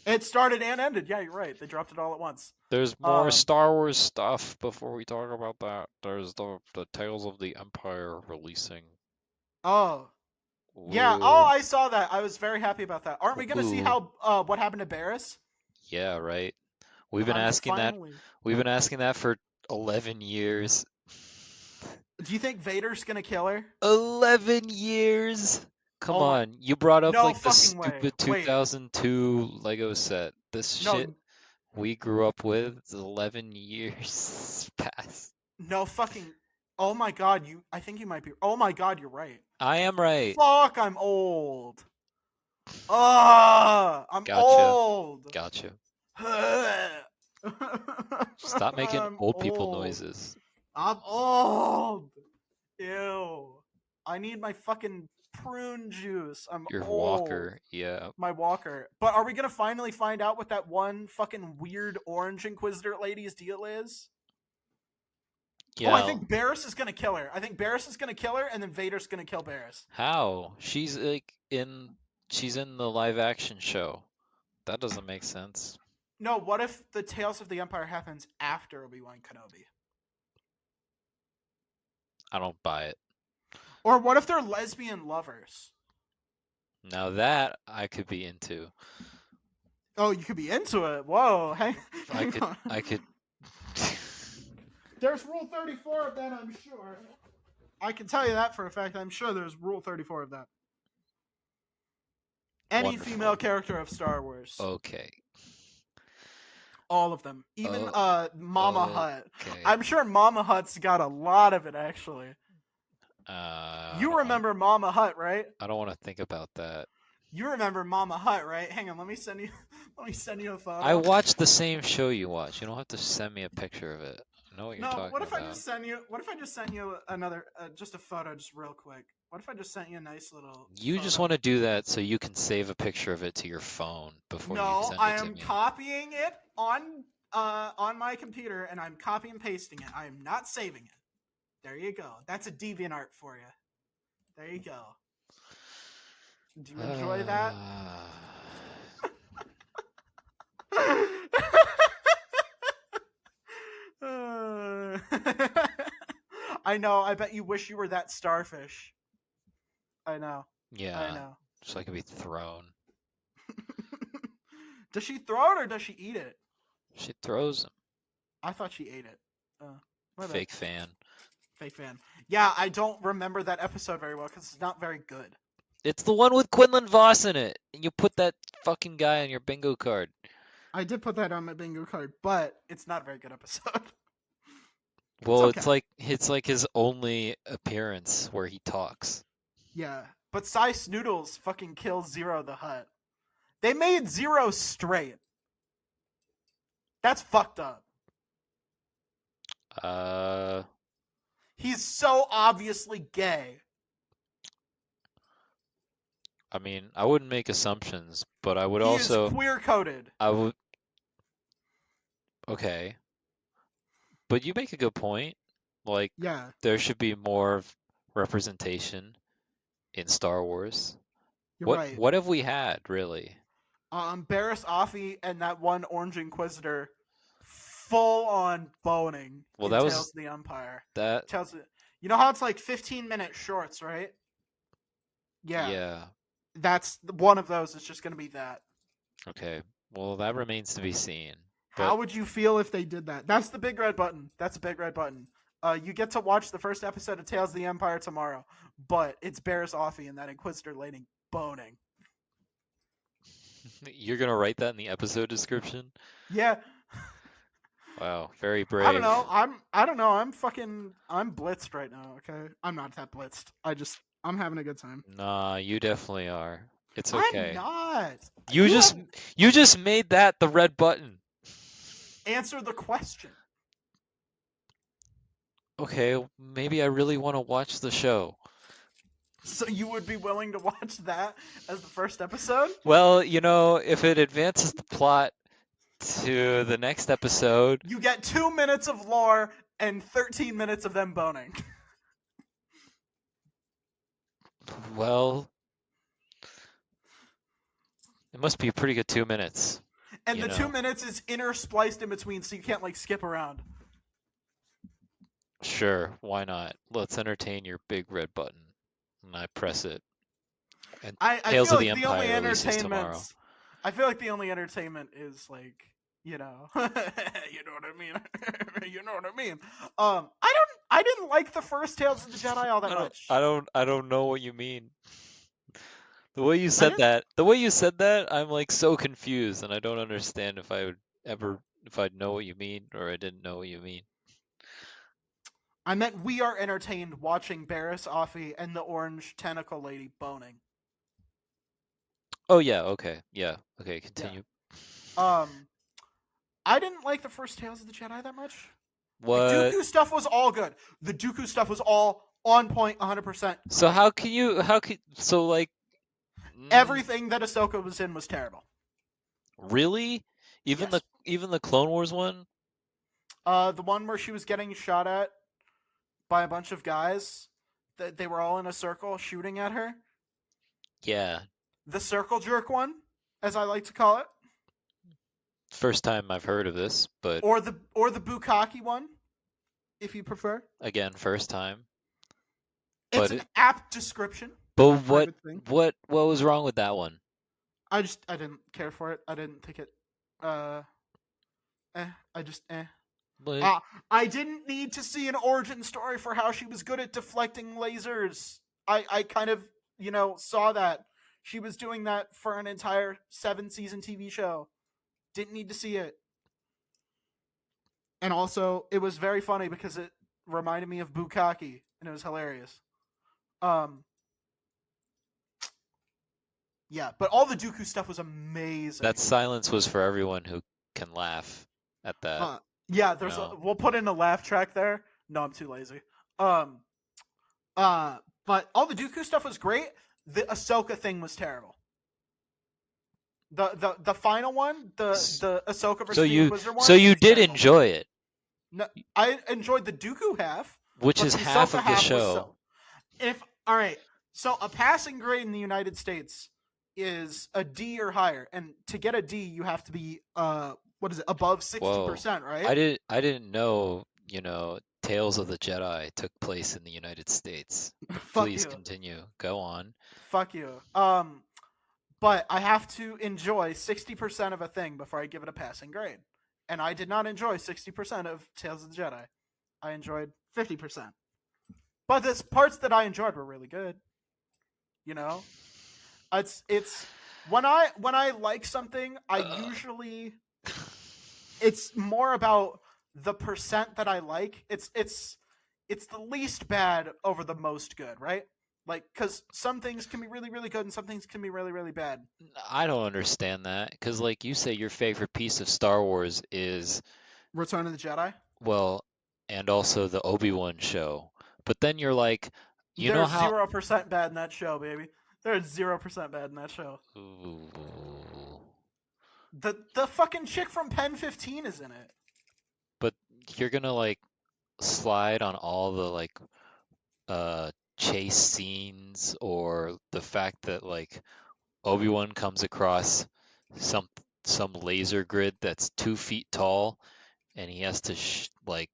It started and ended. Yeah, you're right. They dropped it all at once. There's more Star Wars stuff before we talk about that. There's the Tales of the Empire releasing. Oh. Ooh. Yeah. Oh, I saw that. I was very happy about that. Aren't we going to see how what happened to Barriss? Yeah, right. We've been asking that. We've been asking that for 11 years. Do you think Vader's going to kill her? 11 years. Come on. You brought up like the stupid 2002 Lego set. This shit we grew up with 11 years past. No fucking. Oh my god, I think you might be. Oh my god, you're right. I am right. Fuck, I'm old. I'm old. Gotcha. Stop making old people noises. I'm old. Ew. I need my fucking prune juice. Your old. walker, yeah. My walker. But are we gonna finally find out what that one fucking weird orange Inquisitor lady's deal is? Yeah. Oh, I think Barriss is gonna kill her. And then Vader's gonna kill Barriss. How? She's like she's in the live action show. That doesn't make sense. No, what if the Tales of the Empire happens after Obi-Wan Kenobi? I don't buy it. Or what if they're lesbian lovers? Now that I could be into. Oh, you could be into it. Whoa. I could. There's Rule 34 of that, I'm sure. I can tell you that for a fact. I'm sure there's Rule 34 of that. Any female character of Star Wars. Okay. All of them. Even Mama Hutt. I'm sure Mama Hutt's got a lot of it, actually. You remember Mama Hutt, right? I don't want to think about that. You remember Mama Hutt, right? Hang on, let me send you Let me send you a I photo. watch the same show you watch. You don't have to send me a picture of it. I know what you're No, what talking if I about. just send you? What if I just sent you another, just a photo, just real quick? What if I just sent you a nice little You just photo? want to do that so you can save a picture of it to your phone before you No, send I it to am me. copying it on my computer, and I'm copy and pasting it. I am not saving it. There you go. That's a DeviantArt for you. There you go. Do you enjoy that? I know. I bet you wish you were that starfish. I know. I Yeah, know. so I can be thrown. Does she throw it or does she eat it? She throws them. I thought she ate it. My bad. Fake fan. Fake fan. Yeah, I don't remember that episode very well because it's not very good. It's the one with Quinlan Voss in it, and you put that fucking guy on your bingo card. I did put that on my bingo card, but it's not a very good episode. Well, okay. it's like his only appearance where he talks. Yeah, but Cy Snoodles fucking kills Zero the Hutt. They made Zero straight. That's fucked up. He's so obviously gay. I mean, I wouldn't make assumptions, but I would He is also, queer coded. I would, okay. But you make a good point. Like, Yeah. there should be more representation in Star Wars. You're right. What have we had, really? Barriss Offee and that one Orange Inquisitor full on boning Well, in that Tales was of the Empire. that. You know how it's like 15-minute shorts, right? Yeah. Yeah. That's one of those. It's just going to be that. Okay. Well, that remains to be seen. How But would you feel if they did that? That's the big red button. That's a big red button. You get to watch the first episode of Tales of the Empire tomorrow, but it's Barriss Offee and that Inquisitor lady boning. you're gonna write that in the episode description? Yeah. Wow, very I don't brave. know. I don't know. I'm blitzed right now, okay? I'm not that blitzed. I'm having a good time. Nah, you definitely are. It's I'm okay. not. You just made that the red button. Answer the question. Okay, maybe I really want to watch the show. So you would be willing to watch that as the first episode? Well, if it advances the plot to the next episode, You get 2 minutes of lore and 13 minutes of them boning. well, it must be a pretty good 2 minutes. And the 2 minutes is interspliced in between, so you can't like skip around. Sure, why not? Let's entertain your big red button. And I press it. And I Tales feel of the like the only Empire releases tomorrow. I feel like the only entertainment is like, you know what I mean. You know what I mean. I didn't like the first Tales of the Jedi all that much. I don't know what you mean. The way you said that, I'm like so confused, and I don't understand if I'd know what you mean or I didn't know what you mean. I meant we are entertained watching Barriss Offee and the orange tentacle lady boning. Oh yeah, okay, yeah, okay, continue. Yeah. I didn't like the first Tales of the Jedi that much. What? The Dooku stuff was all good. The Dooku stuff was all on point, 100%. So like everything that Ahsoka was in was terrible. Really? Even the Clone Wars one? The one where she was getting shot at by a bunch of guys. They were all in a circle shooting at her. Yeah. The circle jerk one, as I like to call it. First time I've heard of this, but or the bukkake one, if you prefer. Again, first time. It's an apt description. But what was wrong with that one? I didn't care for it. I didn't think it. I didn't need to see an origin story for how she was good at deflecting lasers. I kind of saw that she was doing that for an entire 7-season TV show. Didn't need to see it. And also, it was very funny because it reminded me of bukkake, and it was hilarious. Yeah, but all the Dooku stuff was amazing. That silence was for everyone who can laugh at that. Yeah, No. we'll put in a laugh track there. No, I'm too lazy. Um, but all the Dooku stuff was great. The Ahsoka thing was terrible. The final one, the Ahsoka versus the Inquisitor one. So you Was did terrible. enjoy it, No, I enjoyed the Dooku half, which but is the half Ahsoka of the half was show. so. If all right, so a passing grade in the United States is a D or higher, and to get a D, you have to be what is it, above 60%, right? I didn't know, Tales of the Jedi took place in the United States. But Fuck please you, continue. Go on. fuck you. But I have to enjoy 60% of a thing before I give it a passing grade, and I did not enjoy 60% of Tales of the Jedi. I enjoyed 50%, but the parts that I enjoyed were really good. You know, it's when I like something, I usually it's more about the percent that I like. It's the least bad over the most good, right? Like, because some things can be really really good and some things can be really really bad. I don't understand that because, like you say, your favorite piece of Star Wars is, Return of the Jedi. well, and also the Obi-Wan show. But then you're like, you know There's how 0% bad in that show, baby. There's 0% bad in that show. Ooh. The fucking chick from Pen 15 is in it. But you're gonna like slide on all the like uh chase scenes or the fact that like Obi-Wan comes across some some laser grid that's 2 feet tall and he has to like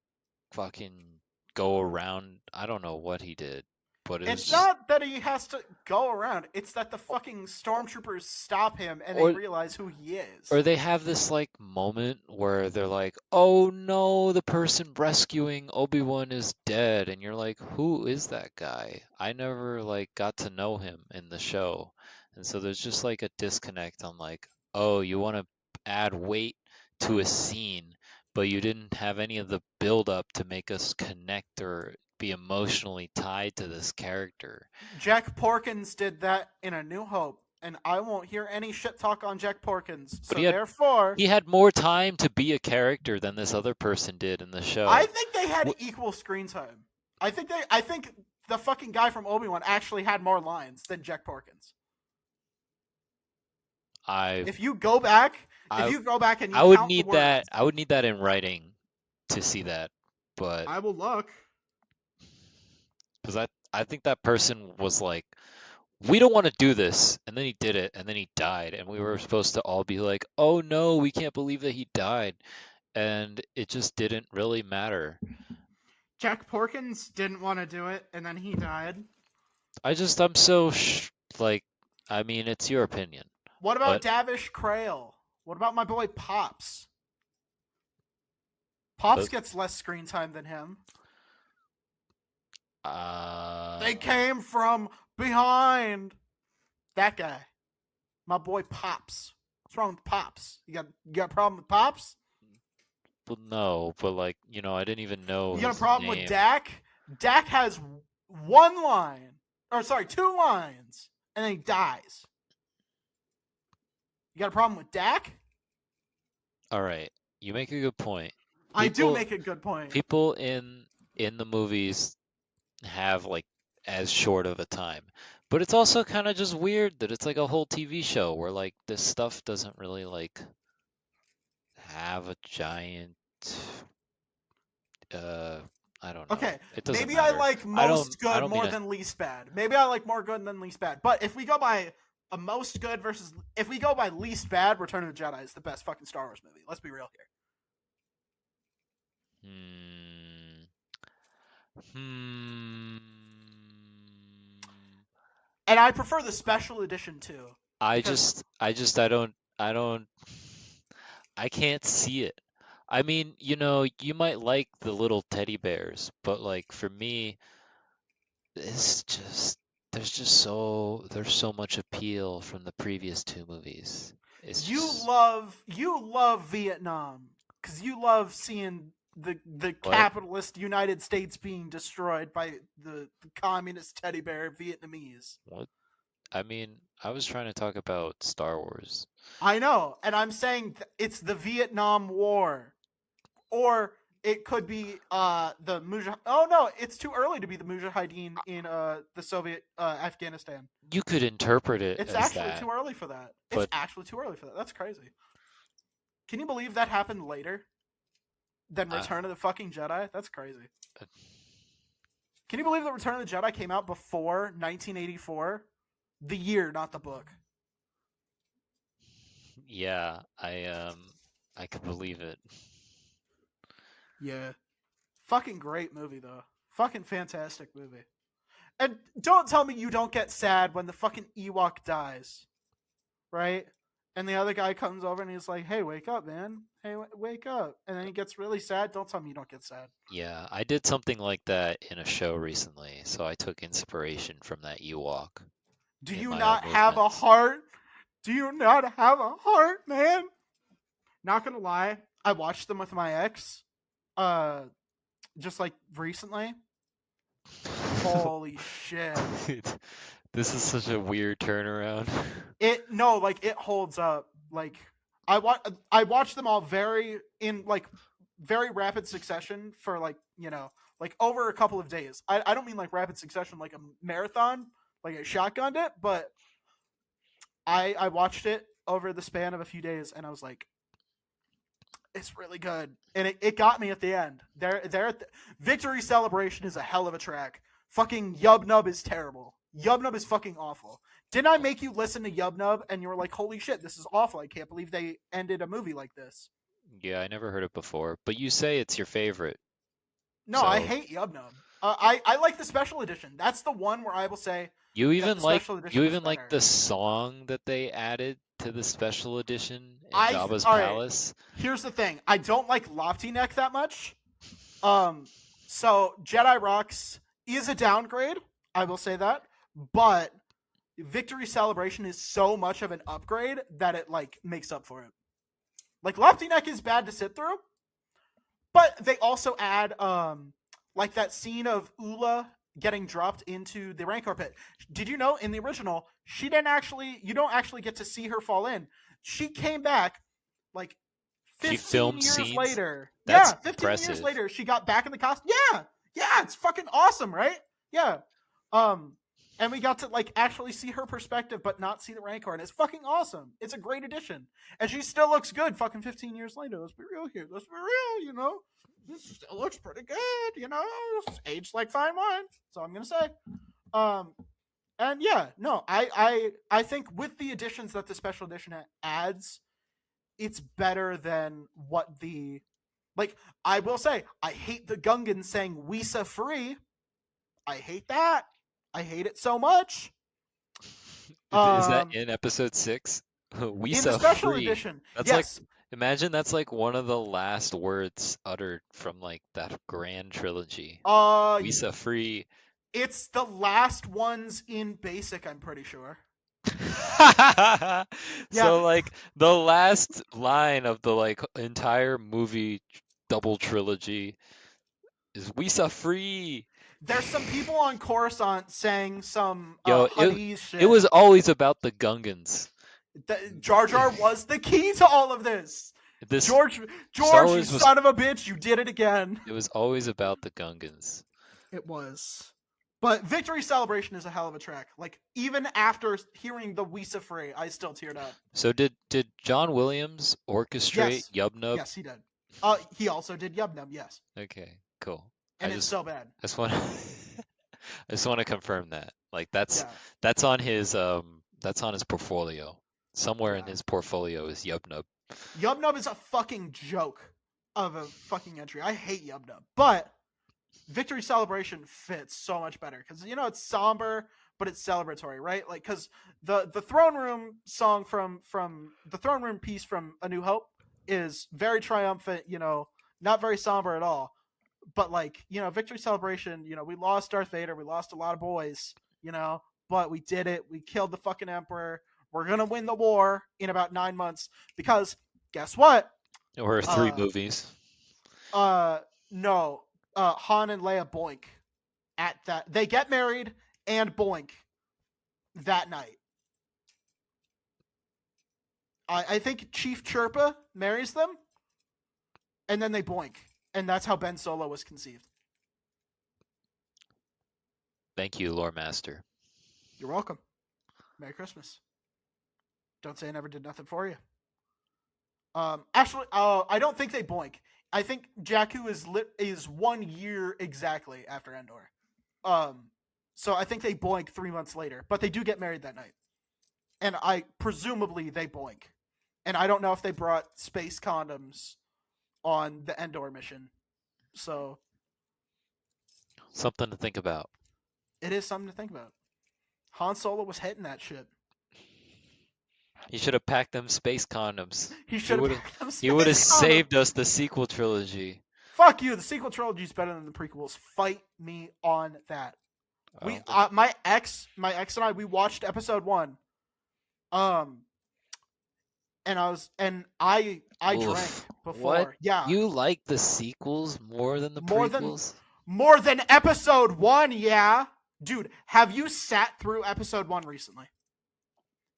fucking go around. I don't know what he did, but it was It's just not that he has to go around. It's that the fucking stormtroopers stop him and they or realize who he is. or they have this like moment where they're like, "Oh no, the person rescuing Obi-Wan is dead." And you're like, "Who is that guy?" I never like got to know him in the show. And so there's just like a disconnect on like, "Oh, you want to add weight to a scene, but you didn't have any of the build up to make us connect or be emotionally tied to this character." Jack Porkins did that in A New Hope, and I won't hear any shit talk on Jack Porkins. But So therefore, he had more time to be a character than this other person did in the I show. think they had Wh- equal screen time. I think the fucking guy from Obi-Wan actually had more lines than Jack Porkins. I If you go back, if I you go back and you I would count the need words, that. I would need that in writing to see that. But I will look. because I think that person was like, we don't want to do this, and then he did it, and then he died, and we were supposed to all be like, oh no, we can't believe that he died, and it just didn't really matter. Jack Porkins didn't want to do it, and then he died. I'm so like, I mean, it's your opinion, What about but Davish Crail? What about my boy Pops? Pops the gets less screen time than him. uh They came from behind. That guy. My boy Pops. What's wrong with Pops? You got a problem with Pops? Well, no, but like, I didn't even know You got a his problem with name. Dak? Dak has one line. Or sorry, two lines. And then he dies. You got a problem with Dak? All right, you make a good point. I do People make a good point. people in the movies have like as short of a time. But it's also kind of just weird that it's like a whole TV show where like this stuff doesn't really like have a giant uh I don't know. Okay, It doesn't maybe I matter. like I don't most I good don't mean more to than least bad. Maybe I like more good than least bad. But if we go by a most good versus if we go by least bad, Return of the Jedi is the best fucking Star Wars movie. Let's be real here. hmm, hmm And I prefer the special edition too. Because I don't I can't see it. I mean, you might like the little teddy bears, but like for me, it's just there's so much appeal from the previous two movies. It's just you love Vietnam because you love seeing the what capitalist United States being destroyed by the communist teddy bear Vietnamese. what I mean, I was trying to talk about Star Wars. I know, and I'm saying it's the Vietnam War, or it could be the Mujahideen. Oh no, it's too early to be the Mujahideen in the Soviet Afghanistan. You could interpret it It's as actually that, too early for that. It's but actually too early for that. That's crazy. Can you believe that happened later than uh, Return of the fucking Jedi? That's crazy. Can you believe that Return of the Jedi came out before 1984? The year, not the book. yeah, I could believe it. Yeah. Fucking great movie though. Fucking fantastic movie. And don't tell me you don't get sad when the fucking Ewok dies, right? And the other guy comes over and he's like, "Hey, wake up, man! Hey, wake up!" And then he gets really sad. Don't tell me you don't get sad. Yeah, I did something like that in a show recently, so I took inspiration from that Ewok Do in you my own not have a movements. heart? Do you not have a heart, man? Not gonna lie, I watched them with my ex, uh, just like recently. Holy shit! Dude, this is such a weird turnaround. It holds up. Like I watched them all very rapid succession for like over a couple of days. I don't mean like rapid succession like a marathon, like I shotgunned it, but I watched it over the span of a few days and I was like, it's really good. And it got me at the end. Victory Celebration is a hell of a track. Fucking Yub Nub is terrible. Yub Nub is fucking awful. Didn't I make you listen to Yub Nub and you were like, holy shit, this is awful. I can't believe they ended a movie like this. Yeah, I never heard it before, but you say it's your favorite, No, I so hate Yub Nub. I like the special edition. That's the one where I will say that the special you edition is even like better. the song that they added to the special edition in I Jabba's all right. palace. Here's the thing. I don't like Lofty Neck that much. Um, so Jedi Rocks is a downgrade. I will say that, but Victory Celebration is so much of an upgrade that it like makes up for it. Like Lofty Neck is bad to sit through, but they also add like that scene of Ula getting dropped into the Rancor pit. Did you know in the original she didn't actually you don't actually get to see her fall in. She came back like She 15 filmed years scenes. later. That's Yeah, 15 years impressive. later she got back in the costume. Yeah. Yeah, it's fucking awesome, right? Yeah. Um and we got to like actually see her perspective but not see the Rancor and it's fucking awesome. It's a great addition. And she still looks good fucking 15 years later. Let's be real here. Let's be real, you know. This still looks pretty good, you know. It's aged like fine wine. That's all I'm going to say. Um and yeah, no, I think with the additions that the special edition adds, it's better than what the like. I will say, I hate the Gungans saying "Wisa free." I hate that. I hate it so much. Is that Um, in episode 6? in the Wisa special free. edition, That's like, yes. imagine that's like one of the last words uttered from like that grand trilogy. Uh, Wisa free. it's the last ones in basic. I'm pretty sure. Yeah, So like the last line of the like entire movie double trilogy is Wisa free. there's some people on Coruscant saying some Yo, Hadith it shit. was always about the Gungans. Jar Jar was the key to all of this. This George, Star you Wars was son of a bitch, you did it again. it was always about the Gungans. It was. But Victory Celebration is a hell of a track. Like, even after hearing the Wisa Free, I still teared up. So did John Williams orchestrate Yes. Yub Nub? Yes, he did. He also did Yub Nub, yes. Okay, cool. I And it's just so bad. I just want I just want to confirm that. Like Yeah. that's on his portfolio. Somewhere in Yeah. his portfolio is Yub Nub. Yub Nub is a fucking joke of a fucking entry. I hate Yub Nub. But Victory Celebration fits so much better because you know it's somber, but it's celebratory, right? Like because the throne room song from the throne room piece from A New Hope is very triumphant, you know, not very somber at all. But like you know, Victory Celebration, you know, we lost Darth Vader, we lost a lot of boys, you know, but we did it. We killed the fucking Emperor. We're gonna win the war in about 9 months because guess what? Or three Uh, movies. uh, no, Han and Leia boink at that. They get married and boink that night. I think Chief Chirpa marries them, and then they boink, and that's how Ben Solo was conceived. Thank you, Lore Master. You're welcome. Merry Christmas. Don't say I never did nothing for you. Actually, I don't think they boink. I think Jakku is 1 year exactly after Endor. So I think they boink 3 months later, but they do get married that night, and presumably they boink. And I don't know if they brought space condoms on the Endor mission, so Something to think about. it is something to think about. Han Solo was hitting that shit. He should have packed them space condoms. He should have packed them He would have space condoms. saved us the sequel trilogy. Fuck you. The sequel trilogy is better than the prequels. Fight me on that. My ex and I, we watched episode 1. And I drank before. What? Yeah. You like the sequels more than the prequels? More than episode 1, yeah. Dude, have you sat through episode 1 recently?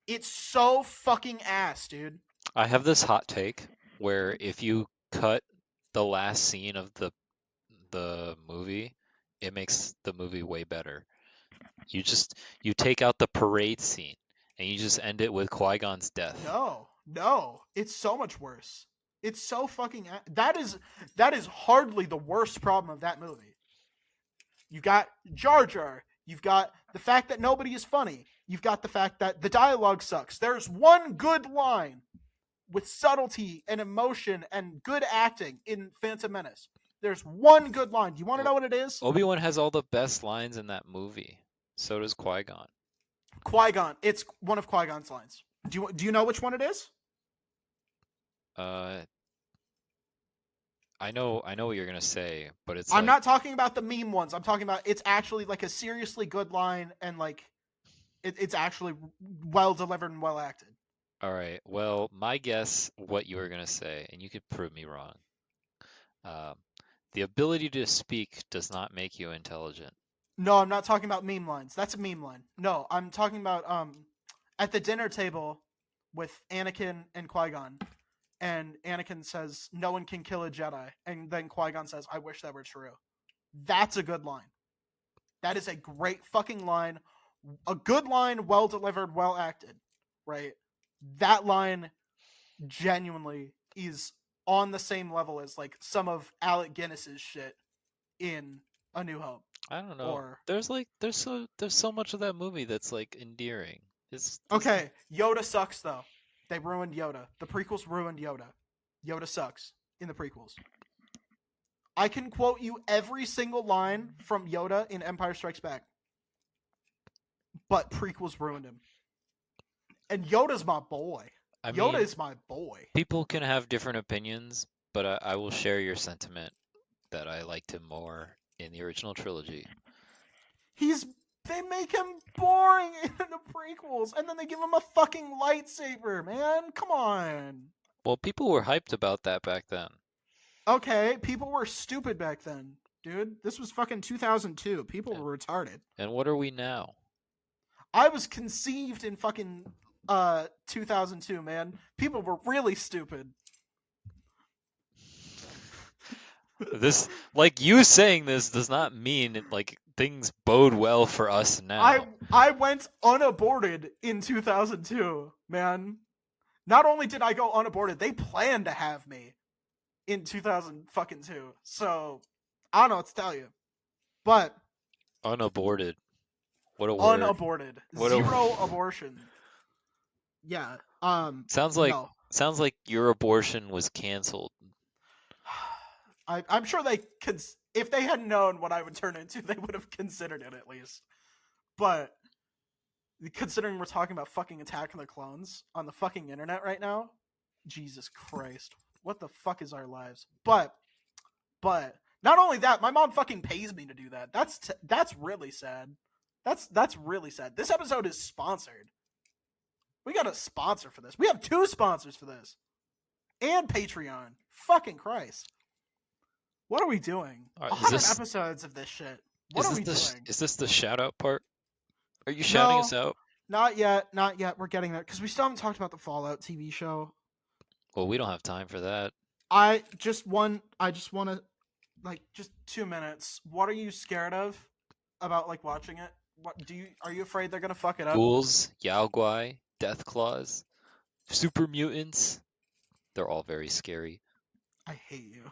It's so fucking ass, dude. I have this hot take where if you cut the last scene of the movie, it makes the movie way better. You take out the parade scene and you just end it with Qui-Gon's death. No, it's so much worse. It's so fucking that is hardly the worst problem of that movie. You got Jar Jar. You've got the fact that nobody is funny. You've got the fact that the dialogue sucks. There's one good line with subtlety and emotion and good acting in Phantom Menace. There's one good line. Do you want to know what it is? Obi-Wan has all the best lines in that movie. So does Qui-Gon. Qui-Gon. It's one of Qui-Gon's lines. Do you know which one it is? I know what you're gonna say, but I'm not talking about the meme ones. I'm talking about it's actually like a seriously good line and like it's actually well delivered and well acted. All right. Well, my guess what you were gonna say, and you could prove me wrong. The ability to speak does not make you intelligent. No, I'm not talking about meme lines. That's a meme line. No, I'm talking about at the dinner table with Anakin and Qui-Gon. And Anakin says, "No one can kill a Jedi." And then Qui-Gon says, "I wish that were true." That's a good line. That is a great fucking line. A good line, well delivered, well acted. Right? That line genuinely is on the same level as like some of Alec Guinness's shit in A New Hope. I don't know. There's so much of that movie that's like endearing. Okay, Yoda sucks though. They ruined Yoda. The prequels ruined Yoda. Yoda sucks in the prequels. I can quote you every single line from Yoda in Empire Strikes Back. But prequels ruined him. And Yoda's my boy. Yoda is my boy. People can have different opinions, but I will share your sentiment that I liked him more in the original trilogy. They make him boring in the prequels, and then they give him a fucking lightsaber, man. Come on. Well, people were hyped about that back then. Okay, people were stupid back then, dude. This was fucking 2002. People were retarded. And what are we now? I was conceived in fucking 2002, man. People were really stupid. This, like, you saying this does not mean like things bode well for us now. I went unaborted in 2002, man. Not only did I go unaborted, they planned to have me in 2002. So I don't know what to tell you, but unaborted. What a word. Unaborted. Zero abortion. Yeah. Sounds like your abortion was canceled. I'm sure they could, if they had known what I would turn into, they would have considered it at least. But considering we're talking about fucking Attack of the Clones on the fucking internet right now, Jesus Christ, what the fuck is our lives? But not only that, my mom fucking pays me to do that. That's really sad. That's really sad. This episode is sponsored. We got a sponsor for this. We have 2 sponsors for this. And Patreon. Fucking Christ. What are we doing? 100 episodes of this shit. What are we doing? Is this the shout out part? Are you shouting us out? Not yet. We're getting there because we still haven't talked about the Fallout TV show. Well, we don't have time for that. I just want to like just 2 minutes. What are you scared of about like watching it? Are you afraid they're gonna fuck it up? Ghouls, Yao Guai, Death Claws, super mutants. They're all very scary. I hate you.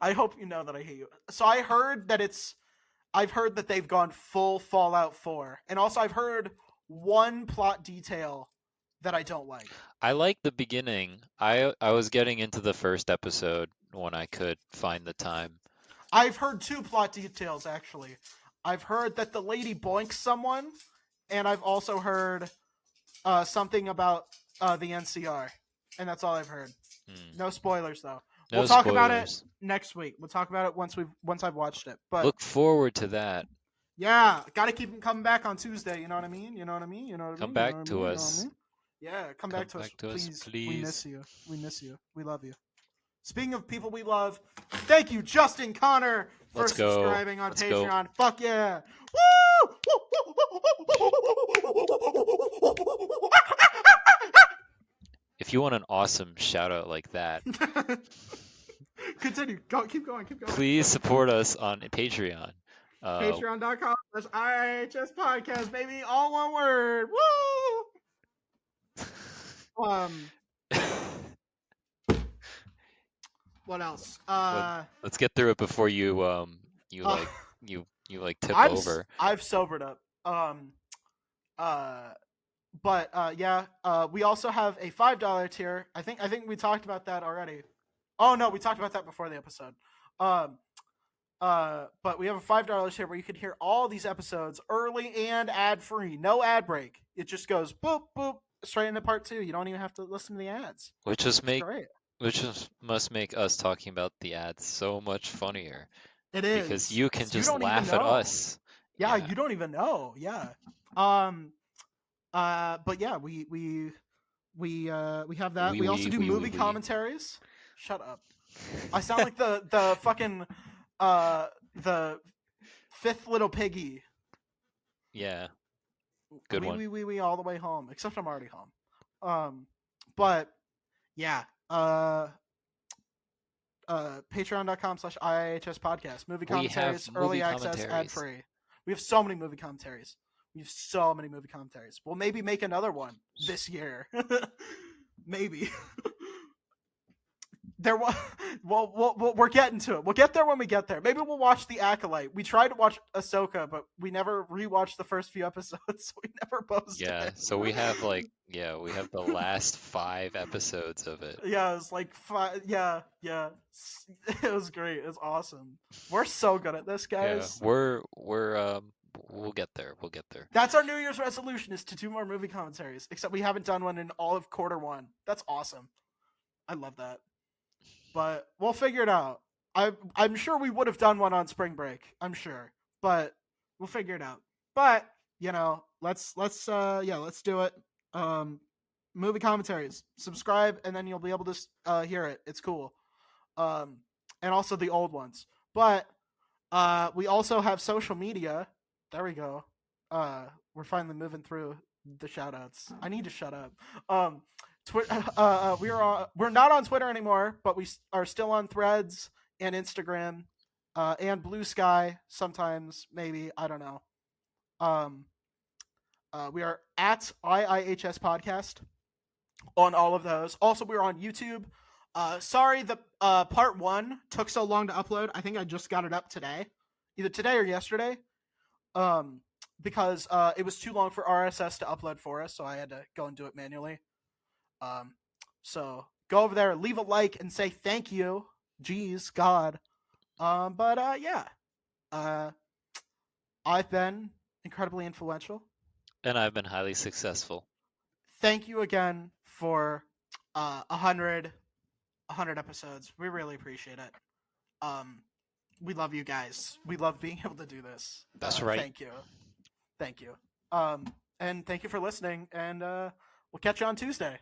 I hope you know that I hate you. So I've heard that they've gone full Fallout 4. And also I've heard one plot detail that I don't like. I like the beginning. I was getting into the first episode when I could find the time. I've heard two plot details actually. I've heard that the lady boinks someone, and I've also heard something about the NCR. And that's all I've heard. No spoilers though. No We'll talk spoilers. about it next week. We'll talk about it once I've watched it. But look forward to that. Yeah, gotta keep them coming back on Tuesday. You know what I mean? Come back to us. Yeah, come back to us, please. We please. miss you. We love you. Speaking of people we love, thank you, Justin Connor, for subscribing on Patreon. Fuck yeah! Woo! If you want an awesome shout out like that, continue. Keep going. please support us on Patreon. Patreon.com/IHS podcast, baby. All one word. Woo! What else? Let's get through it before you tip over. I've sobered up. We also have a $5 tier. I think we talked about that already. Oh no, we talked about that before the episode. But we have a $5 tier where you can hear all these episodes early and ad free. No ad break. It just goes boop boop straight into part 2. You don't even have to listen to the ads. Which must make us talking about the ads so much funnier. It is because you can just laugh at us. Yeah, you don't even know. Yeah. But yeah, we have that. We also do movie commentaries. Shut up. I sound like the fucking the fifth little piggy. Yeah. Good one. We all the way home. Except I'm already home. But yeah. Patreon.com/IIHS podcast. Movie commentaries, early access, ad free. We have so many movie commentaries. We'll maybe make another one this year. Maybe. We're getting to it. We'll get there when we get there. Maybe we'll watch The Acolyte. We tried to watch Ahsoka, but we never rewatched the first few episodes, so we never posted it. Yeah, so we have the last 5 episodes of it. Yeah, it was like 5. Yeah. It was great. It was awesome. We're so good at this, guys. Yeah, we'll get there. That's our New Year's resolution, is to do more movie commentaries. Except we haven't done one in all of Q1. That's awesome. I love that. But we'll figure it out. I'm sure we would have done one on spring break. I'm sure, but we'll figure it out. But let's do it. Movie commentaries. Subscribe, and then you'll be able to hear it. It's cool. And also the old ones. But we also have social media. There we go. We're finally moving through the shout outs. I need to shut up. We're not on Twitter anymore, but we are still on Threads and Instagram, and Blue Sky sometimes, maybe, I don't know. We are at IIHS podcast on all of those. Also, we're on YouTube. Sorry, the part 1 took so long to upload. I think I just got it up today, either today or yesterday, because it was too long for RSS to upload for us, so I had to go and do it manually. So go over there, leave a like, and say thank you. Jeez, God. Yeah. I've been incredibly influential. And I've been highly successful. Thank you again for 100 episodes. We really appreciate it. We love you guys. We love being able to do this. That's right. Thank you. And thank you for listening, and we'll catch you on Tuesday.